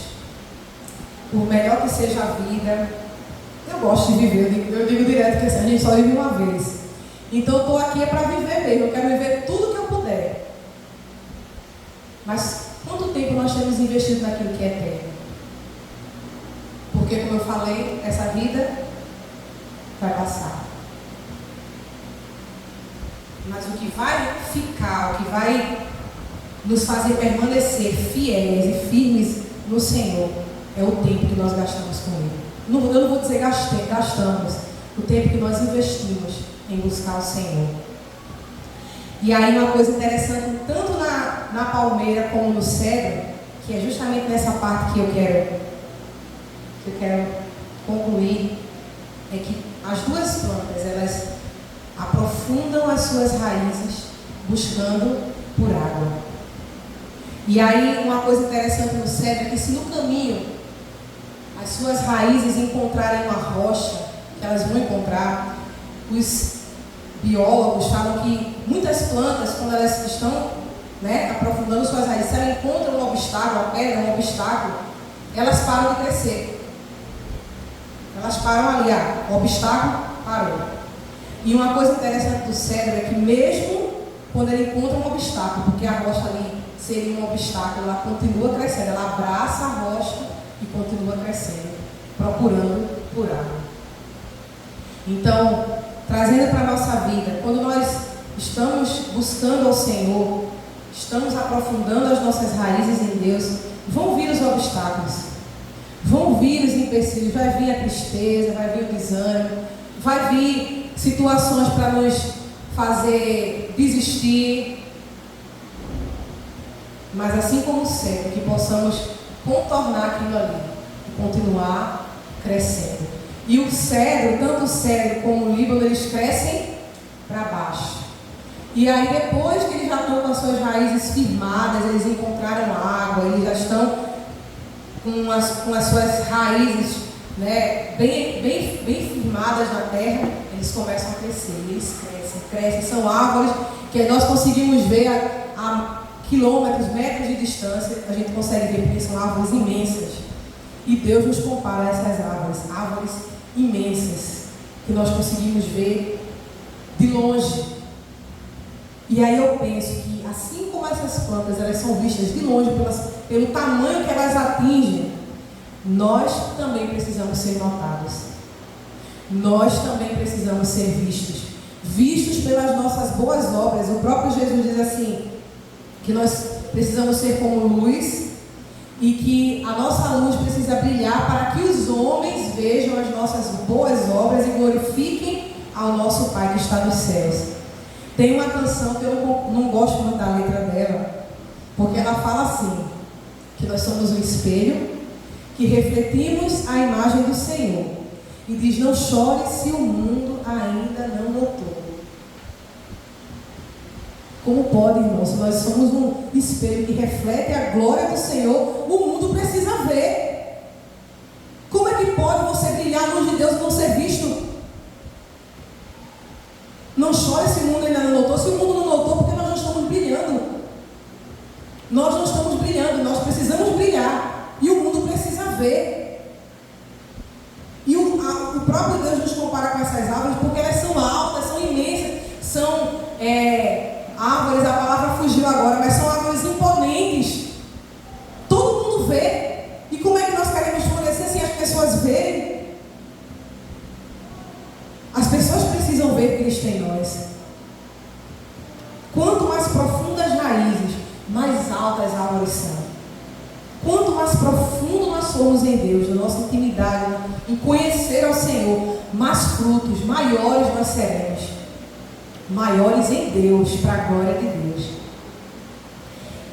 por melhor que seja a vida, eu gosto de viver, eu digo direto que a gente só vive uma vez. Então eu estou aqui é para viver mesmo, eu quero viver tudo que eu puder. Mas quanto tempo nós temos investido naquilo que é eterno? Porque, como eu falei, essa vida vai passar. Mas o que vai ficar, o que vai nos fazer permanecer fiéis e firmes no Senhor é o tempo que nós gastamos com Ele. Eu não vou dizer gastamos, o tempo que nós investimos em buscar o Senhor. E aí uma coisa interessante, tanto na palmeira como no cedro, que é justamente nessa parte que eu quero concluir, é que as duas plantas, elas aprofundam as suas raízes buscando por água. E aí uma coisa interessante no cedro é que se no caminho as suas raízes encontrarem uma rocha, que elas vão encontrar, os biólogos falam que muitas plantas, quando elas estão aprofundando suas raízes, se elas encontram um obstáculo, a pedra, um obstáculo, elas param de crescer. Elas param ali, o obstáculo parou. E uma coisa interessante do cedro é que mesmo quando ele encontra um obstáculo, porque a rocha ali seria um obstáculo, ela continua crescendo, ela abraça a rocha e continua crescendo, procurando por água. Então, trazendo para a nossa vida, quando nós estamos buscando ao Senhor, estamos aprofundando as nossas raízes em Deus, vão vir os obstáculos, vão vir os empecilhos, vai vir a tristeza, vai vir o desânimo, vai vir situações para nos fazer desistir. mas assim como o cedro, que possamos contornar aquilo ali e continuar crescendo. E o cedro, tanto o cedro como o líbano, eles crescem para baixo. E aí depois que eles já estão com as suas raízes firmadas, eles encontraram água, eles já estão com as suas raízes, né, bem firmadas na terra, eles começam a crescer, eles crescem, são árvores que nós conseguimos ver a quilômetros, metros de distância, a gente consegue ver porque são árvores imensas. E Deus nos compara a essas árvores imensas, que nós conseguimos ver de longe. E aí eu penso que assim como essas plantas, elas são vistas de longe pelo tamanho que elas atingem, nós também precisamos ser notados. Nós também precisamos ser vistos pelas nossas boas obras. O próprio Jesus diz assim, que nós precisamos ser como luz e que a nossa luz precisa brilhar para que os homens vejam as nossas boas obras e glorifiquem ao nosso Pai que está nos céus. Tem uma canção que eu não gosto muito da letra dela, porque ela fala assim, que nós somos um espelho, que refletimos a imagem do Senhor. E diz, não chore se o mundo ainda não notou. Como pode, irmãos, se nós somos um espelho que reflete a glória do Senhor, o mundo precisa ver. Como é que pode você brilhar a luz de Deus e não ser visto? Não chore se o mundo ainda não notou. Se o mundo não notou, porque nós não estamos brilhando. Nós não estamos brilhando, nós precisamos brilhar. E o mundo precisa ver. E o próprio Deus nos compara com essas árvores, porque elas são altas, são imensas, são árvores, a palavra fugiu agora, mas são árvores imponentes. Todo mundo vê. E como é que nós queremos florescer sem as pessoas verem? As pessoas precisam ver Cristo em nós. Quanto mais profundas as raízes, mais altas as árvores são. Quanto mais profundo nós somos em Deus, na nossa intimidade, em conhecer ao Senhor, mais frutos, maiores nós seremos. Maiores em Deus, para a glória de Deus.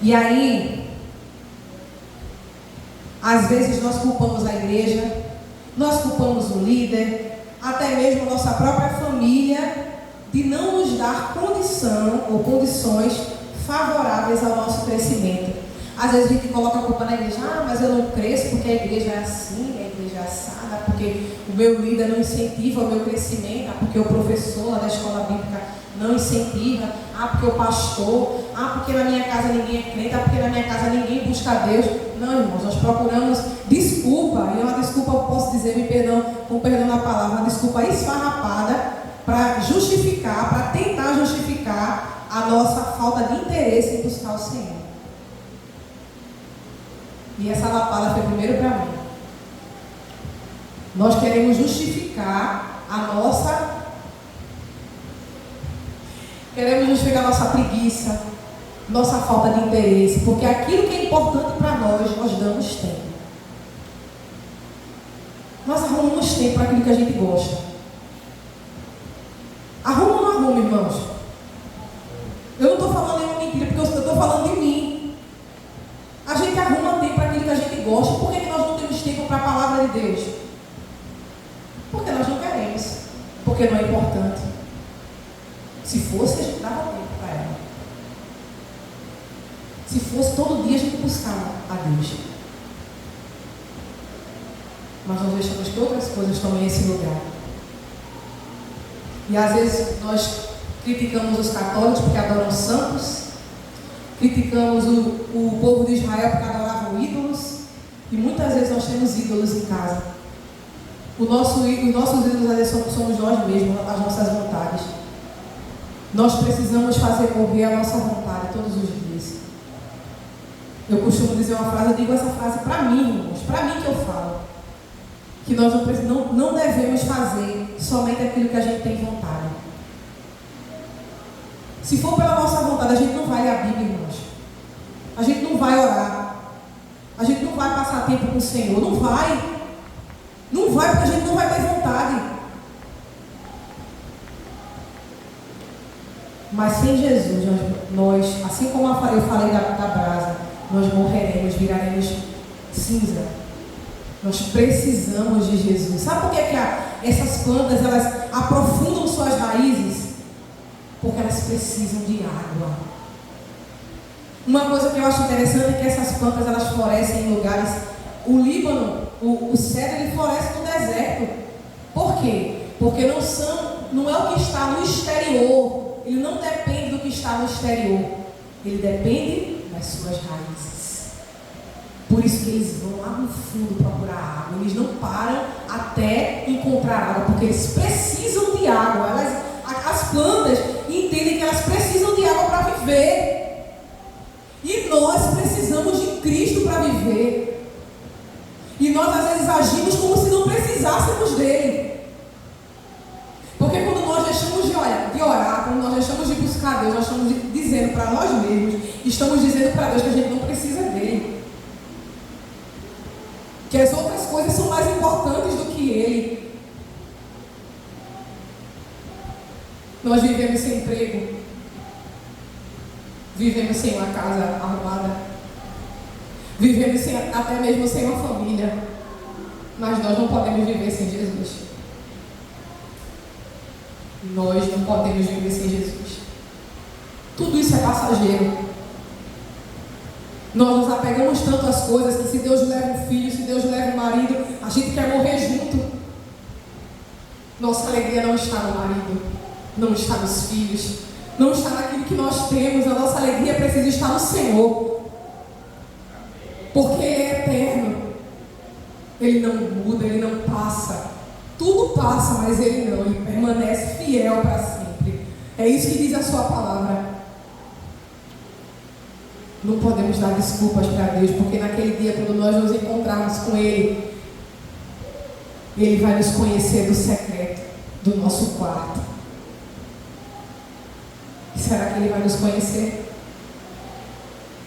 E aí, às vezes nós culpamos a igreja, nós culpamos o líder, até mesmo a nossa própria família, de não nos dar condição ou condições favoráveis ao nosso crescimento. Às vezes a gente coloca a culpa na igreja, mas eu não cresço porque a igreja é assim, a igreja é assada, porque o meu líder não incentiva o meu crescimento, porque o professor lá da escola bíblica não incentiva, porque o pastor, porque na minha casa ninguém é crente, porque na minha casa ninguém busca Deus. Não, irmãos, nós procuramos desculpa, e é uma desculpa, posso dizer, com perdão na palavra, uma desculpa esfarrapada para justificar, para tentar justificar a nossa falta de interesse em buscar o Senhor. E essa lapada foi primeiro para mim. Nós queremos justificar a nossa preguiça, nossa falta de interesse, porque aquilo que é importante para nós damos tempo. Nós arrumamos tempo para aquilo que a gente gosta. Arruma ou não arruma, irmãos? Eu não estou falando nenhuma mentira, porque eu estou falando de mim. A gente arruma tempo para aquilo que a gente gosta. Por que nós não temos tempo para a palavra de Deus? Porque nós não queremos. Porque não é importante. Se fosse, a gente dava tempo para ela. Se fosse, todo dia a gente buscava a Deus. Mas nós deixamos que outras coisas tomem esse lugar. E às vezes nós criticamos os católicos porque adoram santos, criticamos o povo de Israel porque adoravam ídolos, e muitas vezes nós temos ídolos em casa. Os nossos ídolos às vezes somos nós mesmos, as nossas vontades. Nós precisamos fazer morrer a nossa vontade todos os dias. Eu costumo dizer uma frase, eu digo essa frase para mim, irmãos, para mim que eu falo. Que nós não devemos fazer somente aquilo que a gente tem vontade. Se for pela nossa vontade, a gente não vai ler a Bíblia, irmãos. A gente não vai orar. A gente não vai passar tempo com o Senhor. Não vai. Não vai porque a gente não vai ter vontade. Mas sem Jesus, nós assim como eu falei da brasa, nós morreremos, viraremos cinza. Nós precisamos de Jesus. Sabe por que essas plantas, elas aprofundam suas raízes? Porque elas precisam de água. Uma coisa que eu acho interessante é que essas plantas, elas florescem em lugares... O Líbano, o cedro, ele floresce no deserto. Por quê? Porque não é o que está no exterior. Ele não depende do que está no exterior. Ele depende das suas raízes. Por isso que eles vão lá no fundo procurar água. Eles não param até encontrar água, porque eles precisam de água. As plantas entendem que elas precisam de água para viver. E nós precisamos de Cristo para viver. E nós às vezes agimos como se não precisássemos dele. Porque quando nós deixamos de orar, quando nós deixamos de buscar Deus, nós estamos dizendo para nós mesmos, estamos dizendo para Deus que a gente não precisa dele. Que as outras coisas são mais importantes do que ele. Nós vivemos sem emprego. Vivemos sem uma casa arrumada. Vivemos até mesmo sem uma família. Mas nós não podemos viver sem Jesus. Nós não podemos viver sem Jesus. Tudo isso é passageiro. Nós nos apegamos tanto às coisas que se Deus leva um filho, se Deus leva um marido, a gente quer morrer junto. Nossa alegria não está no marido, não está nos filhos, não está naquilo que nós temos. A nossa alegria precisa estar no Senhor. Porque Ele é eterno. Ele não muda, Ele não passa. Tudo passa, mas Ele não. Ele permanece fiel para sempre. É isso que diz a sua palavra. Não podemos dar desculpas para Deus, porque naquele dia, quando nós nos encontrarmos com Ele, Ele vai nos conhecer do secreto do nosso quarto. Será que Ele vai nos conhecer?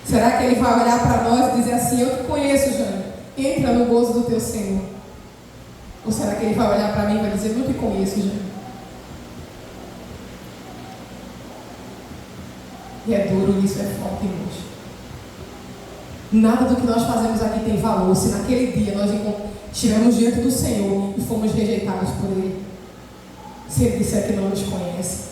Será que Ele vai olhar para nós e dizer assim: eu te conheço, Jânio, entra no gozo do teu Senhor? Ou será que Ele vai olhar para mim e vai dizer: não te conheço, Jânio? E é duro isso, é forte, irmãos. Nada do que nós fazemos aqui tem valor se naquele dia nós estivemos diante do Senhor e fomos rejeitados por Ele. Se Ele disser que não nos conhece,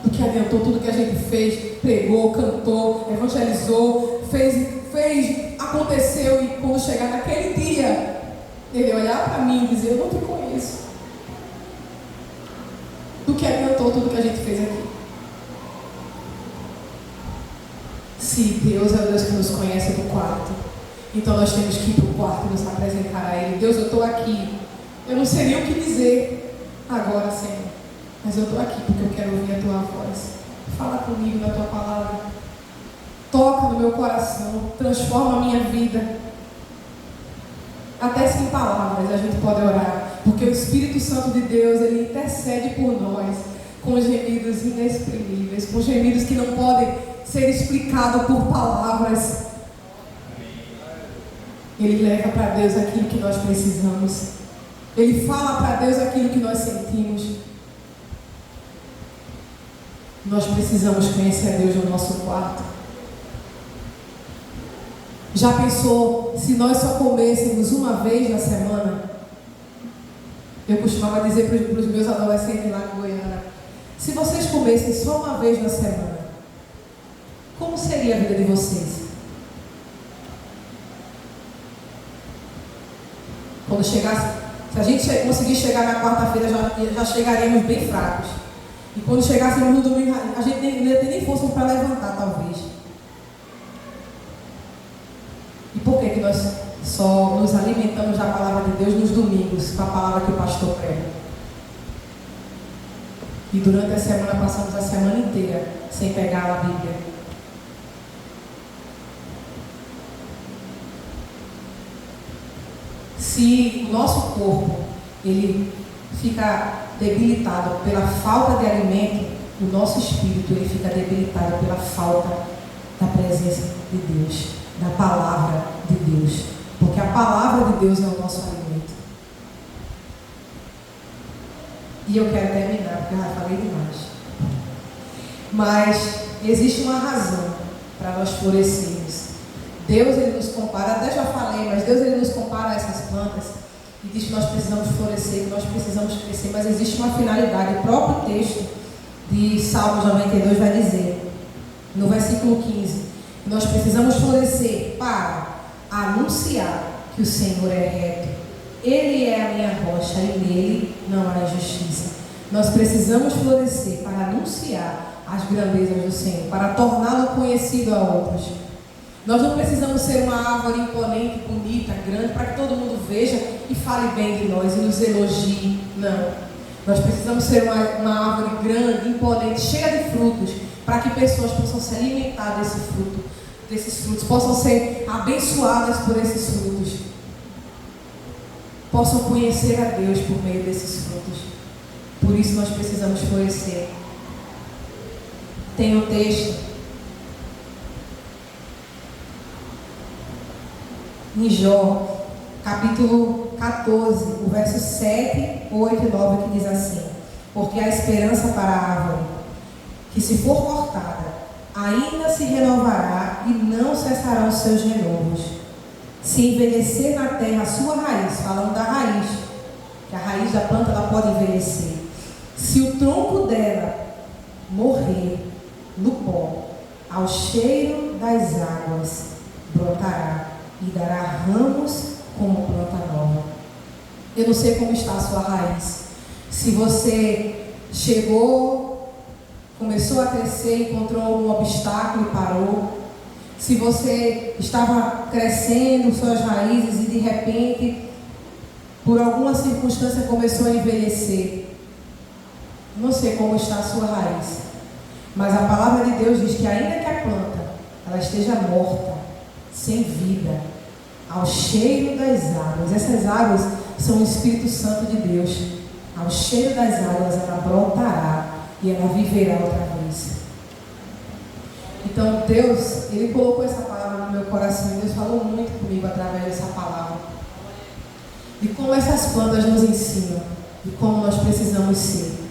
do que adiantou tudo que a gente fez, pregou, cantou, evangelizou, fez, aconteceu, e quando chegar naquele dia, Ele olhar para mim e dizer: eu não te conheço. Do que adiantou tudo que a gente fez aqui? Se Deus é o Deus que nos conhece do quarto, então nós temos que ir para o quarto e nos apresentar a Ele. Deus, eu estou aqui. Eu não sei nem o que dizer agora, Senhor, mas eu estou aqui porque eu quero ouvir a Tua voz. Fala comigo na Tua palavra. Toca no meu coração. Transforma a minha vida. Até sem palavras a gente pode orar, porque o Espírito Santo de Deus, Ele intercede por nós com gemidos inexprimíveis, com gemidos que não podem ser explicados por palavras. Ele leva para Deus aquilo que nós precisamos. Ele fala para Deus aquilo que nós sentimos. Nós precisamos conhecer a Deus no nosso quarto. Já pensou se nós só comêssemos uma vez na semana? Eu costumava dizer para os meus adolescentes lá em Goiânia: se vocês comessem só uma vez na semana, como seria a vida de vocês? Quando chegasse, se a gente conseguir chegar na quarta-feira, já chegaríamos bem fracos. E quando chegássemos no domingo, a gente não ia ter nem força para levantar, talvez. E por que nós só nos alimentamos da palavra de Deus nos domingos, com a palavra que o pastor prega? E durante a semana passamos a semana inteira sem pegar a Bíblia. Se o nosso corpo ele fica debilitado pela falta de alimento, o nosso espírito ele fica debilitado pela falta da presença de Deus, da palavra de Deus, porque a palavra de Deus é o nosso alimento. E eu quero terminar, porque eu já falei demais. Mas existe uma razão para nós florescermos. Deus ele nos compara, até já falei, mas Deus ele nos compara a essas plantas e diz que nós precisamos florescer, que nós precisamos crescer, mas existe uma finalidade. O próprio texto de Salmos 92 vai dizer, no versículo 15, que nós precisamos florescer para anunciar que o Senhor é reto. Ele é a minha rocha e nele não há injustiça. Nós precisamos florescer para anunciar as grandezas do Senhor, para torná-lo conhecido a outros. Nós não precisamos ser uma árvore imponente, bonita, grande, para que todo mundo veja e fale bem de nós e nos elogie. Não. Nós precisamos ser uma árvore grande, imponente, cheia de frutos, para que pessoas possam se alimentar desses frutos, possam ser abençoadas por esses frutos, possam conhecer a Deus por meio desses frutos. Por isso nós precisamos florescer. Tem um texto em Jó, capítulo 14, o verso 7, 8 e 9, que diz assim: porque a esperança para a árvore, que se for cortada, ainda se renovará e não cessarão os seus renovos. Se envelhecer na terra a sua raiz, falando da raiz, que a raiz da planta ela pode envelhecer. Se o tronco dela morrer no pó, ao cheiro das águas brotará e dará ramos como planta nova. Eu não sei como está a sua raiz. Se você chegou, começou a crescer, encontrou um obstáculo e parou. Se você estava crescendo suas raízes e de repente, por alguma circunstância, começou a envelhecer. Não sei como está a sua raiz. Mas a palavra de Deus diz que ainda que a planta ela esteja morta, sem vida, ao cheiro das águas, essas águas são o Espírito Santo de Deus, ao cheiro das águas ela brotará e ela viverá outra vez. Então Deus, Ele colocou essa palavra no meu coração e Deus falou muito comigo através dessa palavra. E como essas plantas nos ensinam e como nós precisamos ser.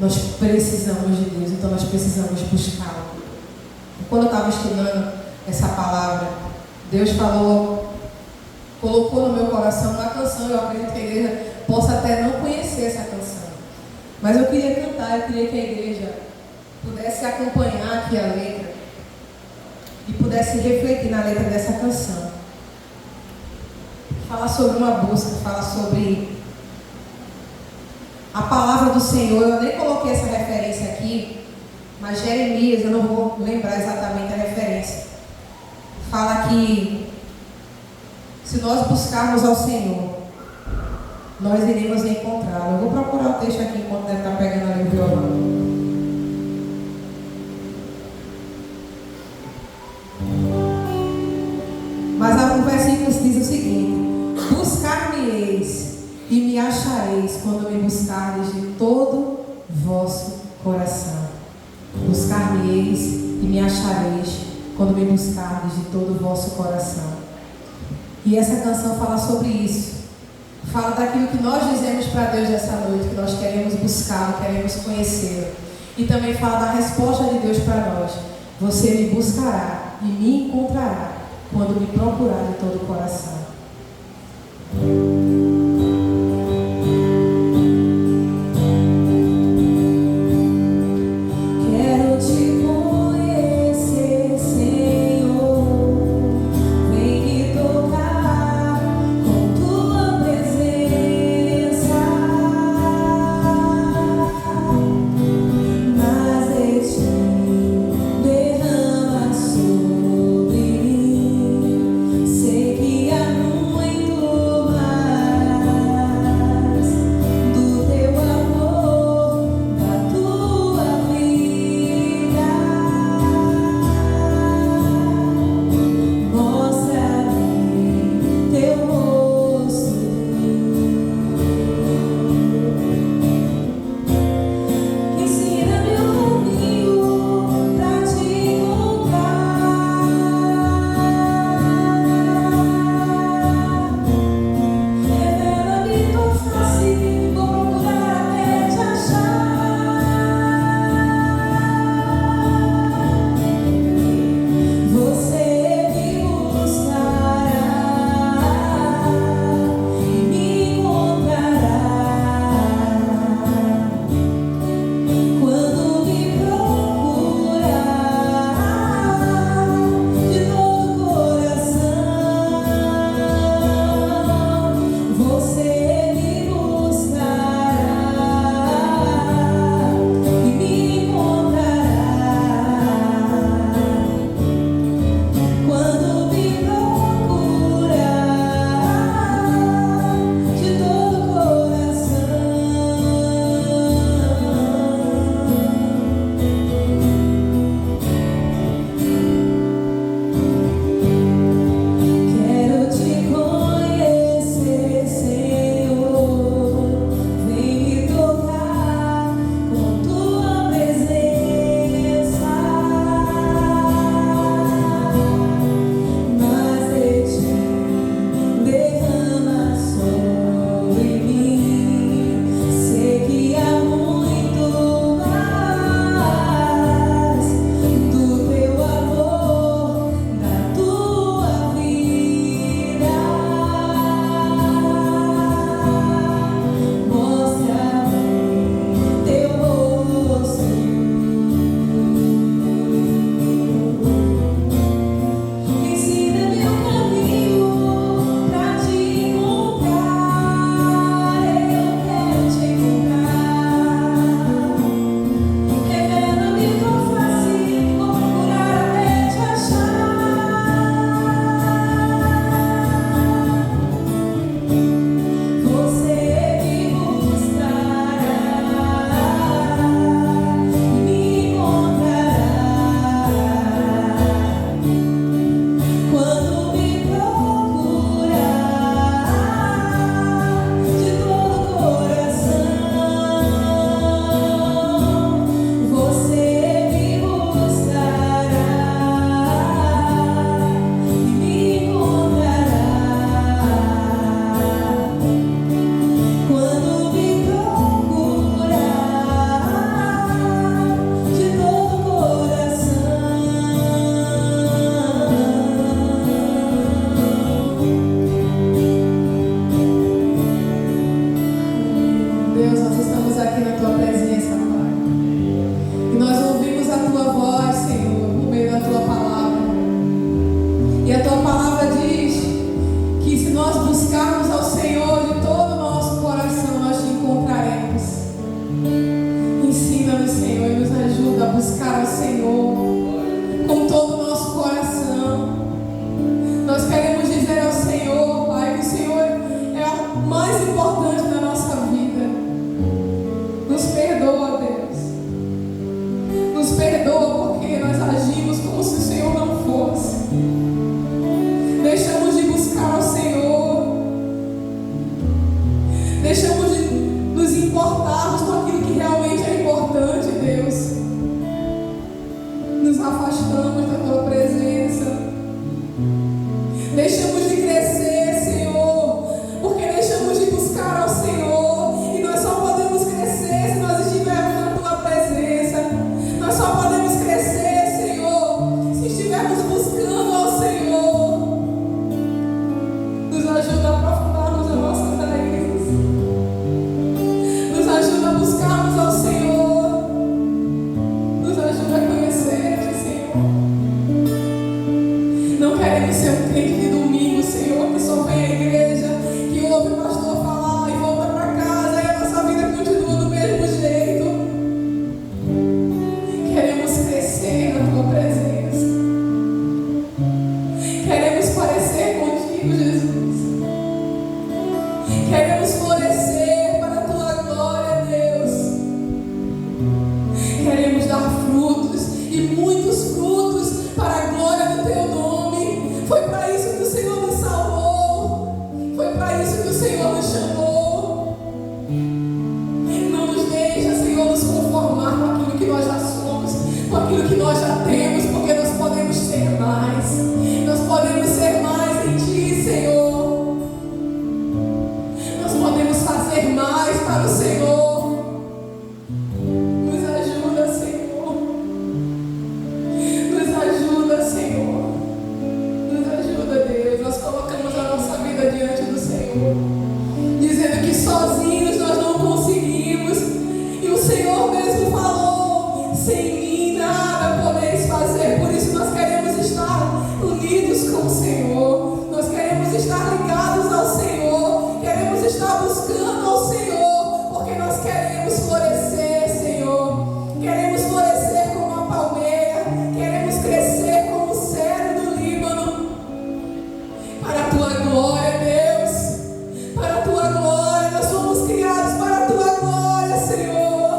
Nós precisamos de Deus, então nós precisamos buscá-lo. Quando eu estava estudando essa palavra, Deus colocou no meu coração uma canção. Eu acredito que a igreja possa até não conhecer essa canção, mas eu queria cantar, eu queria que a igreja pudesse acompanhar aqui a letra e pudesse refletir na letra dessa canção. Fala sobre uma busca, fala sobre a palavra do Senhor. Eu nem coloquei essa referência aqui, mas Jeremias, eu não vou lembrar exatamente a referência, fala que se nós buscarmos ao Senhor, nós iremos encontrá-lo. Eu vou procurar o texto aqui enquanto ele está pegando ali o violão. Mas o versículo diz o seguinte: buscar-me-eis e me achareis quando me buscardes de todo vosso coração. Buscar-me-eis e me achareis quando me buscardes de todo o vosso coração. E essa canção fala sobre isso. Fala daquilo que nós dizemos para Deus nessa noite, que nós queremos buscá-lo, queremos conhecê-lo. E também fala da resposta de Deus para nós: você me buscará e me encontrará quando me procurar de todo o coração. Sei que há muito mais. Nos perdoa porque nós agimos como se o Senhor não fosse. Deixamos de buscar ao Senhor. Deixamos de nos importarmos com aquilo que realmente é importante, Deus. Nos afastamos da Tua presença. Deixamos de crescer, Senhor, porque deixamos de buscar ao Senhor. E nós só podemos crescer se nós estivermos na Tua presença. Nós só podemos crescer, Senhor, se estivermos buscando ao Senhor. Nos ajuda a aprofundarmos as nossas raízes. Nos ajuda a buscarmos ao Senhor. Nos ajuda a conhecer-te, Senhor. Não queremos ser um crente de domingo, Senhor, que só vem à igreja, que ouve o pastor falar e volta para casa e a nossa vida continua do mesmo jeito. Queremos crescer na Tua presença. Queremos parecer contigo, Jesus. Queremos florescer para a Tua glória, Deus. Queremos dar frutos e muitos frutos para a glória do Teu nome. Foi para isso que o Senhor nos salvou. Foi para isso que o Senhor nos chamou. Não nos deixa, Senhor, nos conformar com aquilo que nós já somos, com aquilo que nós já temos, porque nós podemos ser mais. Nós podemos ser mais em Ti, Senhor. Nós podemos fazer mais para o Senhor. Nos ajuda, Senhor. Nos ajuda, Senhor. Nos ajuda, Deus. Nós colocamos a nossa vida diante do Senhor, dizendo que sozinhos nós não conseguimos. E o Senhor mesmo falou: sem mim nada podeis fazer. Por isso nós queremos estar unidos com o Senhor. Nós queremos estar ligados ao Senhor. Queremos estar buscando ao Senhor, porque nós queremos florescer, Senhor. Queremos florescer como a palmeira. Queremos crescer como o cedro do Líbano. Para a Tua glória, Deus. Para a Tua glória. Nós fomos criados para a Tua glória, Senhor.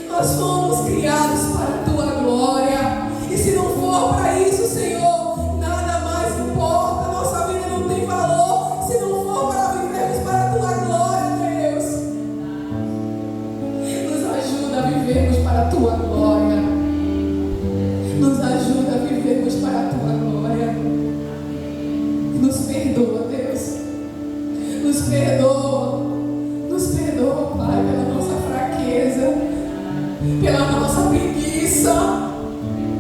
Nós fomos criados para a Tua glória. E se não for para isso, Senhor, nada mais importa. Nossa vida não tem valor se não for para vivermos para a Tua glória, Deus. Nos ajuda a vivermos para a Tua glória. Nos ajuda a vivermos para a Tua glória. Nos perdoa, Deus. Nos perdoa. Nos perdoa, Pai, pela nossa fraqueza, pela nossa preguiça,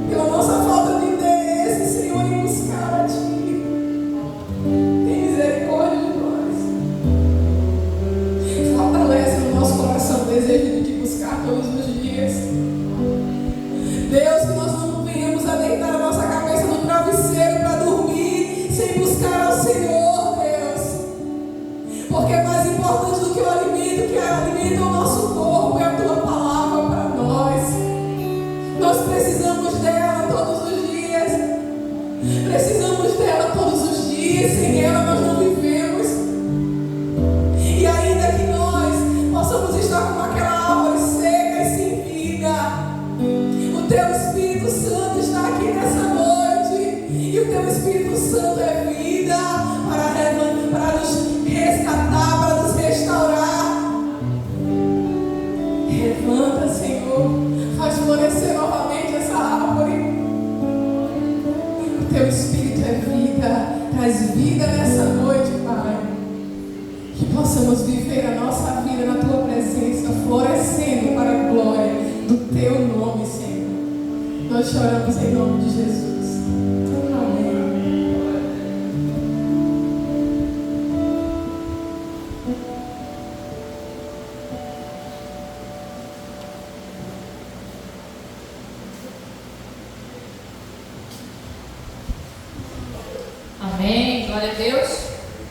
pela nossa falta de interesse, Senhor, em buscar a Ti. Tem misericórdia de nós. Fortalece no nosso coração o desejo de Te buscar todos os dias. Deus, que nós não venhamos a deitar a nossa cabeça no travesseiro para dormir sem buscar ao Senhor, Deus. Porque é mais importante do que o alimento, que alimenta o nosso corpo, é a Tua palavra para nós. Nós precisamos dela todos os dias. Precisamos dela todos os dias. Sem ela nós não vivemos. E ainda que nós possamos estar como aquela árvore seca e sem vida, o Teu Espírito Santo está aqui nessa noite. E o Teu Espírito Santo é vida para nos resgatar, para nos restaurar. Levanta, Senhor. Faz florescer novamente essa árvore. O Teu Espírito é vida. Traz vida nessa noite, Pai. Que possamos viver a nossa vida na Tua presença, florescendo para a glória do Teu nome, Senhor. Nós choramos em nome de Jesus. Amém. Amém, glória a Deus.